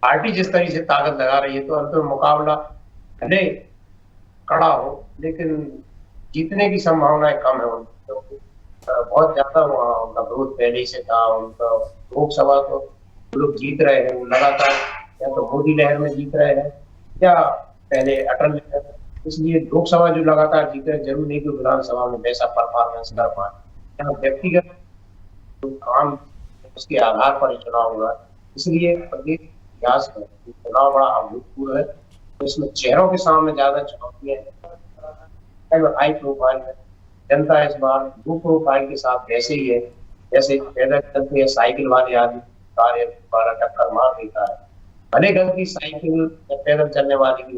पार्टी जिस तरह से ताकत लगा रही है तो अंत में मुकाबला भले कड़ा हो, लेकिन जीतने की संभावनाएं कम है उनकी। बहुत ज्यादा वहाँ उनका विरोध पहले से था। उनका लोकसभा तो लोग जीत रहे हैं, वो लगातार या तो मोदी लहर में जीत रहे हैं या पहले अटल लहर। इसलिए लोकसभा जो लगातार जीत रहे, जरूर नहीं कि विधानसभा में वैसा परफॉर्मेंस कर पाए। यहाँ व्यक्तिगत काम उसके आधार पर चुनाव हुआ, इसलिए प्रदेश इतिहास में चुनाव बड़ा अभूतपूर्व है। तो इसमें चेहरों के सामने ज्यादा चुनौतियां हैं, हाई प्रोफाइल है। जनता इस बार लो प्रोफाइल के साथ वैसे ही है जैसे पैदल चलते साइकिल वाले आदमी कार्य द्वारा टक्कर मार देता है। भले गलती साइकिल या पैदल चलने वाली की,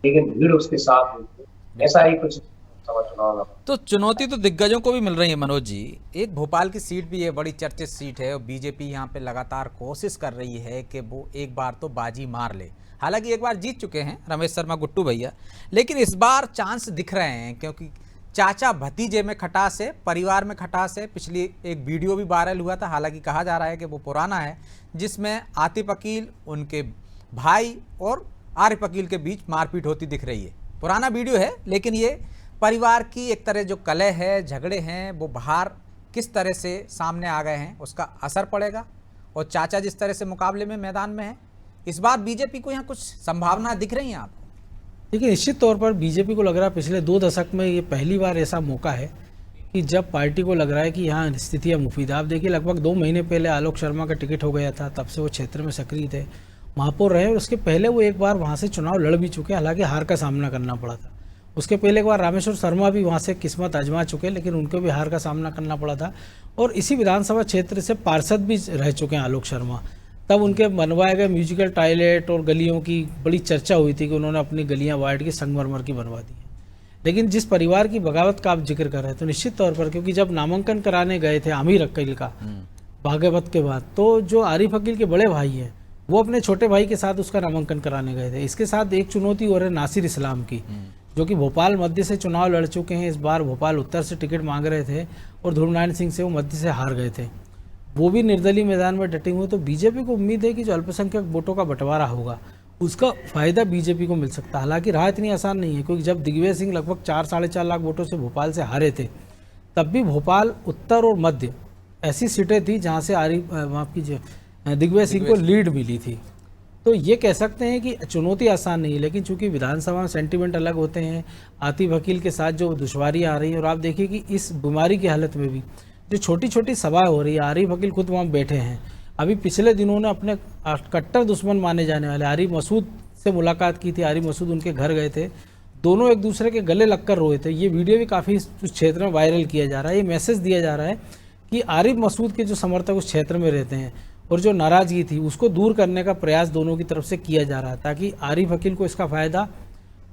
लेकिन भीड़ उसके साथ होती है। ऐसा ही कुछ सभा चुनाव में। तो चुनौती तो दिग्गजों को भी मिल रही है मनोज जी। एक भोपाल की सीट भी है, बड़ी चर्चित सीट है, और बीजेपी यहाँ पे लगातार कोशिश कर रही है कि वो एक बार तो बाजी मार ले। हालांकि एक बार जीत चुके हैं रमेश शर्मा गुट्टू भैया, लेकिन इस बार चांस दिख रहे हैं, क्योंकि चाचा भतीजे में खटास है, परिवार में खटास है। पिछली एक वीडियो भी वायरल हुआ था, हालांकि कहा जा रहा है कि वो पुराना है, जिसमें आतिफ अकील, उनके भाई और आरिफ अकील के बीच मारपीट होती दिख रही है। पुराना वीडियो है, लेकिन ये परिवार की एक तरह जो कलह है, झगड़े हैं, वो बाहर किस तरह से सामने आ गए हैं, उसका असर पड़ेगा। और चाचा जिस तरह से मुकाबले में मैदान में है, इस बार बीजेपी को यहाँ कुछ संभावना दिख रही हैं आपको? देखिए, निश्चित तौर पर बीजेपी को लग रहा है पिछले 2 दशक में ये पहली बार ऐसा मौका है कि जब पार्टी को लग रहा है कि यहाँ स्थितियाँ मुफीद। आप देखिए, लगभग 2 महीने पहले आलोक शर्मा का टिकट हो गया था, तब से वो क्षेत्र में सक्रिय थे, महापौर रहे, और उसके पहले वो एक बार वहाँ से चुनाव लड़ भी चुके, हालांकि हार का सामना करना पड़ा था। उसके पहले एक बार रामेश्वर शर्मा भी वहाँ से किस्मत आजमा चुके, लेकिन उनको भी हार का सामना करना पड़ा था। और इसी विधानसभा क्षेत्र से पार्षद भी रह चुके हैं आलोक शर्मा। तब उनके बनवाए गए म्यूजिकल टॉयलेट और गलियों की बड़ी चर्चा हुई थी कि उन्होंने अपनी गलियां वार्ड की संगमरमर की बनवा दी है। लेकिन जिस परिवार की बगावत का आप जिक्र कर रहे हैं, तो निश्चित तौर पर, क्योंकि जब नामांकन कराने गए थे आमिर अकील का भागवत के बाद, तो जो आरिफ अकील के बड़े भाई हैं वो अपने छोटे भाई के साथ उसका नामांकन कराने गए थे। इसके साथ एक चुनौती और है नासिर इस्लाम की, जो कि भोपाल मध्य से चुनाव लड़ चुके हैं। इस बार भोपाल उत्तर से टिकट मांग रहे थे और ध्रुव नारायण सिंह से वो मध्य से हार गए थे। वो भी निर्दलीय मैदान में डटे हुए। तो बीजेपी को उम्मीद है कि जो अल्पसंख्यक वोटों का बंटवारा होगा उसका फायदा बीजेपी को मिल सकता है। हालांकि राह इतनी आसान नहीं है, क्योंकि जब दिग्विजय सिंह लगभग 4-4.5 लाख वोटों से भोपाल से हारे थे, तब भी भोपाल उत्तर और मध्य ऐसी सीटें थी जहाँ से माफ कीजिए दिग्विजय सिंह को लीड मिली थी। तो ये कह सकते हैं कि चुनौती आसान नहीं है, लेकिन चूंकि विधानसभा में सेंटीमेंट अलग होते हैं, आतिफ अकील के साथ जो दुश्वारियाँ आ रही हैं, और आप देखिए कि इस बीमारी की हालत में भी जो छोटी छोटी सभाएं हो रही है, आरिफ अकील खुद वहाँ बैठे हैं। अभी पिछले दिनों ने अपने कट्टर दुश्मन माने जाने वाले आरिफ मसूद से मुलाकात की थी। आरिफ मसूद उनके घर गए थे, दोनों एक दूसरे के गले लगकर रोए थे। ये वीडियो भी काफ़ी उस क्षेत्र में वायरल किया जा रहा है। ये मैसेज दिया जा रहा है कि आरिफ मसूद के जो समर्थक उस क्षेत्र में रहते हैं और जो नाराज़गी थी उसको दूर करने का प्रयास दोनों की तरफ से किया जा रहा है, ताकि आरिफ अकील को इसका फ़ायदा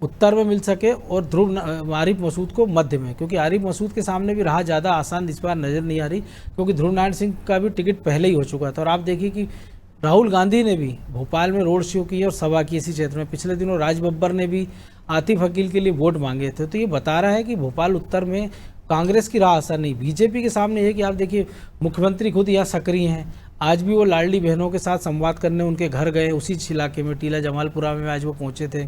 उत्तर में मिल सके और ध्रुव आरिफ मसूद को मध्य में, क्योंकि आरिफ मसूद के सामने भी राह ज़्यादा आसान इस बार नज़र नहीं आ रही, क्योंकि ध्रुव नारायण सिंह का भी टिकट पहले ही हो चुका था। और आप देखिए कि राहुल गांधी ने भी भोपाल में रोड शो की और सभा की इसी क्षेत्र में। पिछले दिनों राज बब्बर ने भी आतिफ अकील के लिए वोट मांगे थे। तो ये बता रहा है कि भोपाल उत्तर में कांग्रेस की राह आसान नहीं। बीजेपी के सामने है कि आप देखिए, मुख्यमंत्री खुद यहाँ सक्रिय हैं। आज भी वो लाडली बहनों के साथ संवाद करने उनके घर गए, उसी इलाके में टीला जमालपुरा में आज वो पहुँचे थे।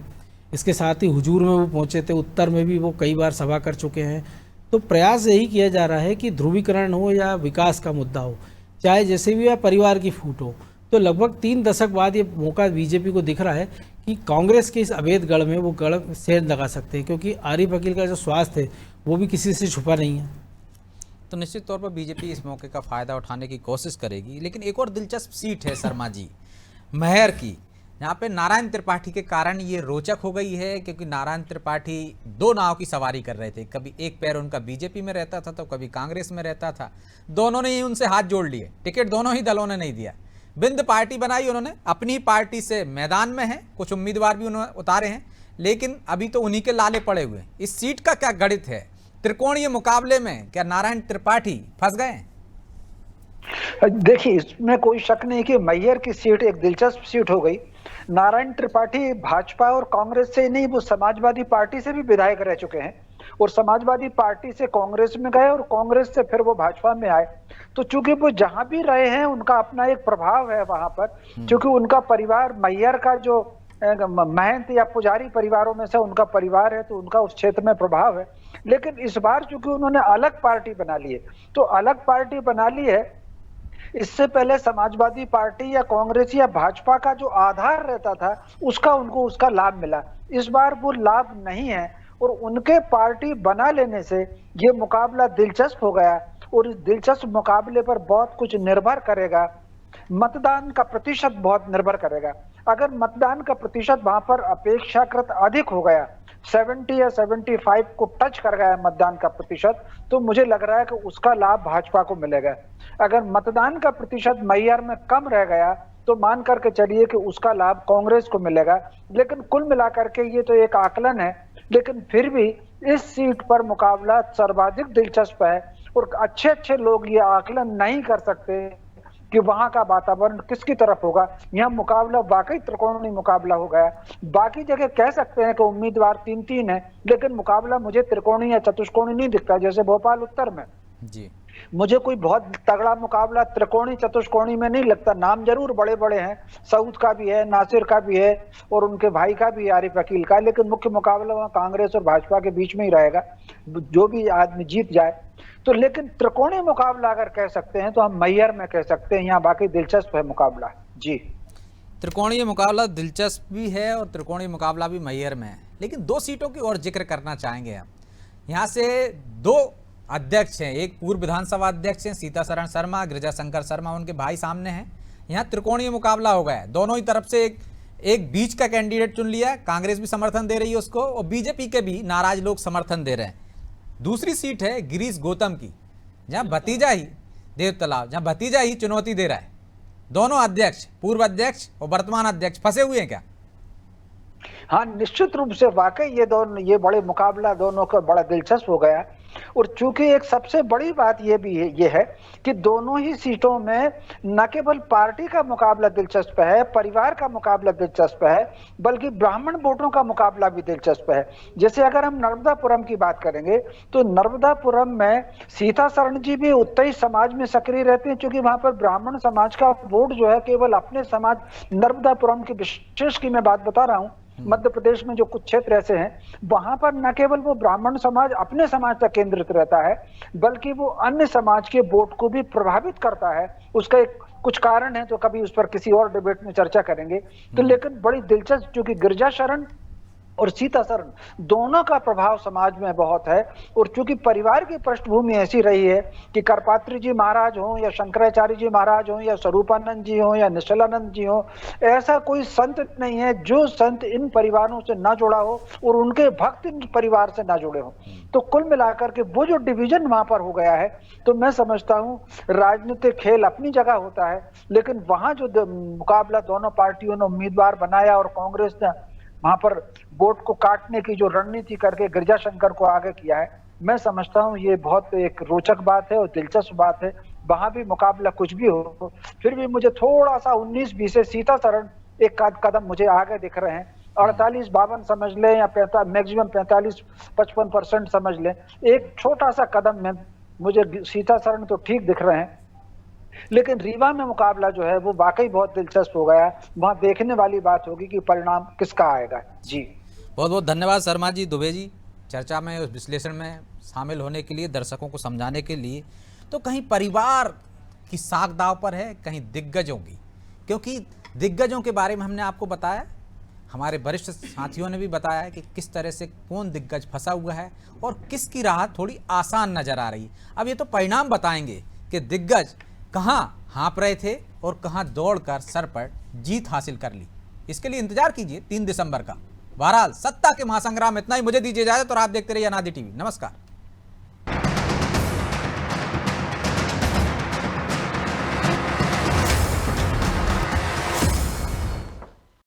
इसके साथ ही हुजूर में वो पहुंचे थे। उत्तर में भी वो कई बार सभा कर चुके हैं। तो प्रयास यही किया जा रहा है कि ध्रुवीकरण हो या विकास का मुद्दा हो, चाहे जैसे भी या परिवार की फूट हो, तो लगभग 3 दशक बाद ये मौका बीजेपी को दिख रहा है कि कांग्रेस के इस अवैध गढ़ में वो गढ़ सेंध लगा सकते हैं, क्योंकि आरिफ अकील का जो स्वास्थ्य है वो भी किसी से छुपा नहीं है। तो निश्चित तौर पर बीजेपी इस मौके का फ़ायदा उठाने की कोशिश करेगी। लेकिन एक और दिलचस्प सीट है शर्मा जी, महर की। यहाँ पे नारायण त्रिपाठी के कारण ये रोचक हो गई है, क्योंकि नारायण त्रिपाठी 2 नाव की सवारी कर रहे थे। कभी एक पैर उनका बीजेपी में रहता था तो कभी कांग्रेस में रहता था। दोनों ने ही उनसे हाथ जोड़ लिए, टिकट दोनों ही दलों ने नहीं दिया। बिंद पार्टी बनाई उन्होंने, अपनी पार्टी से मैदान में है, कुछ उम्मीदवार भी उन्होंने उतारे हैं, लेकिन अभी तो उन्हीं के लाले पड़े हुए हैं। इस सीट का क्या गणित है? त्रिकोणीय मुकाबले में क्या नारायण त्रिपाठी फंस गए हैं? देखिए, इसमें कोई शक नहीं कि मैहर की सीट एक दिलचस्प सीट हो गई। नारायण त्रिपाठी भाजपा और कांग्रेस से नहीं, वो समाजवादी पार्टी से भी विधायक रह चुके हैं, और समाजवादी पार्टी से कांग्रेस में गए और कांग्रेस से फिर वो भाजपा में आए। तो चूंकि वो जहां भी रहे हैं उनका अपना एक प्रभाव है वहां पर, क्योंकि उनका परिवार मैहर का जो महंत या पुजारी परिवारों में से उनका परिवार है, तो उनका उस क्षेत्र में प्रभाव है। लेकिन इस बार चूंकि उन्होंने अलग पार्टी बना ली है, तो अलग पार्टी बना ली है, इससे पहले समाजवादी पार्टी या कांग्रेस या भाजपा का जो आधार रहता था उनको उसका लाभ मिला। इस बार वो लाभ नहीं है, और उनके पार्टी बना लेने से ये मुकाबला दिलचस्प हो गया। और इस दिलचस्प मुकाबले पर बहुत कुछ निर्भर करेगा, मतदान का प्रतिशत बहुत निर्भर करेगा। अगर मतदान का प्रतिशत वहां पर अपेक्षाकृत अधिक हो गया, 70 या 75 को टच कर गया मतदान का प्रतिशत, तो मुझे लग रहा है कि उसका लाभ भाजपा को मिलेगा। अगर मतदान का प्रतिशत मैहर में कम रह गया तो मान करके चलिए कि उसका लाभ कांग्रेस को मिलेगा। लेकिन कुल मिलाकर के ये तो एक आकलन है, लेकिन फिर भी इस सीट पर मुकाबला सर्वाधिक दिलचस्प है और अच्छे अच्छे लोग ये आकलन नहीं कर सकते कि वहां का वातावरण किसकी तरफ होगा। यह मुकाबला वाकई त्रिकोणीय मुकाबला हो गया। बाकी जगह कह सकते हैं कि उम्मीदवार 3-3 है, लेकिन मुकाबला मुझे त्रिकोणीय या चतुष्कोणीय नहीं दिखता। जैसे भोपाल उत्तर में जी मुझे कोई बहुत तगड़ा मुकाबला त्रिकोणीय चतुष्कोणीय में नहीं लगता। नाम जरूर बड़े बड़े हैं, सऊद का भी है, नासिर का भी है और उनके भाई का भी, आरिफ अकील का, लेकिन मुख्य मुकाबला वहाँ कांग्रेस और भाजपा के बीच में ही रहेगा, जो भी आदमी जीत जाए तो। लेकिन त्रिकोणीय मुकाबला अगर कह सकते हैं तो हम मैहर में कह सकते हैं। यहाँ बाकी दिलचस्प है मुकाबला। जी, त्रिकोणीय मुकाबला दिलचस्प भी है और त्रिकोणीय मुकाबला भी मैहर में है। लेकिन 2 सीटों की और जिक्र करना चाहेंगे हम। यहाँ से 2 अध्यक्ष हैं, एक पूर्व विधानसभा अध्यक्ष हैं सीता सरण शर्मा, गिरिजा शंकर शर्मा उनके भाई सामने हैं। यहाँ त्रिकोणीय मुकाबला हो गया है। दोनों ही तरफ से एक बीच का कैंडिडेट चुन लिया है। कांग्रेस भी समर्थन दे रही है उसको और बीजेपी के भी नाराज लोग समर्थन दे रहे हैं। दूसरी सीट है गिरीश गौतम की, जहाँ भतीजा ही देव तालाब, जहाँ भतीजा ही चुनौती दे रहा है। दोनों अध्यक्ष, पूर्व अध्यक्ष और वर्तमान अध्यक्ष फंसे हुए हैं क्या? हाँ, निश्चित रूप से वाकई ये बड़े मुकाबला दोनों का बड़ा दिलचस्प हो गया। और चूंकि एक सबसे बड़ी बात ये है कि दोनों ही सीटों में न केवल पार्टी का मुकाबला दिलचस्प है, परिवार का मुकाबला दिलचस्प है, बल्कि ब्राह्मण वोटरों का मुकाबला भी दिलचस्प है। जैसे अगर हम नर्मदापुरम की बात करेंगे तो नर्मदापुरम में सीता सरण जी भी उत्तरी समाज में सक्रिय रहते हैं, क्योंकि वहां पर ब्राह्मण समाज का वोट जो है केवल अपने समाज, नर्मदापुरम की विशेष की मैं बात बता रहा हूँ, मध्य प्रदेश में जो कुछ क्षेत्र ऐसे हैं वहां पर न केवल वो ब्राह्मण समाज अपने समाज तक केंद्रित रहता है, बल्कि वो अन्य समाज के वोट को भी प्रभावित करता है। उसका कुछ कारण है तो कभी उस पर किसी और डिबेट में चर्चा करेंगे। तो लेकिन बड़ी दिलचस्प, क्योंकि गिरिजा शरण और सीता सरण दोनों का प्रभाव समाज में बहुत है। और चूंकि परिवार की पृष्ठभूमि ऐसी रही है कि करपात्री जी महाराज हों या शंकराचार्य जी महाराज हों या स्वरूपानंद जी हों या निश्चलानंद जी हों, ऐसा कोई संत नहीं है जो संत इन परिवारों से ना जुड़ा हो और उनके भक्त इन परिवार से ना जुड़े हो। तो कुल मिलाकर के वो जो डिवीजन वहां पर हो गया है, तो मैं समझता हूं राजनीतिक खेल अपनी जगह होता है, लेकिन वहां जो मुकाबला दोनों पार्टियों ने उम्मीदवार बनाया और कांग्रेस ने वहां पर वोट को काटने की जो रणनीति करके गिरिजा शंकर को आगे किया है, मैं समझता हूं ये बहुत एक रोचक बात है और दिलचस्प बात है। वहां भी मुकाबला कुछ भी हो, फिर भी मुझे थोड़ा सा 19-20 से सीता सरण एक कदम मुझे आगे दिख रहे हैं। 48-52 समझ लें या मैक्सिमम 45-55% समझ लें, एक छोटा सा कदम में मुझे सीता सरण तो ठीक दिख रहे हैं। लेकिन रीवा में मुकाबला जो है वो वाकई बहुत दिलचस्प हो गया। वहां देखने वाली बात होगी कि परिणाम किसका आएगा। जी, बहुत बहुत धन्यवाद शर्मा जी, दुबे जी, चर्चा में उस विश्लेषण में शामिल होने के लिए, दर्शकों को समझाने के लिए। तो कहीं परिवार की साख दाव पर है, कहीं दिग्गजों की, क्योंकि दिग्गजों के बारे में हमने आपको बताया, हमारे वरिष्ठ साथियों ने भी बताया है कि किस तरह से कौन दिग्गज फंसा हुआ है और किसकी राह थोड़ी आसान नजर आ रही है। अब ये तो परिणाम बताएंगे कि दिग्गज कहाँ हाँप रहे थे और कहाँ दौड़कर सर पर जीत हासिल कर ली। इसके लिए इंतजार कीजिए 3 दिसंबर का। बहरहाल सत्ता के महासंग्राम इतना ही, मुझे दीजिए इजाजत और आप देखते रहिए अनादि टीवी। नमस्कार।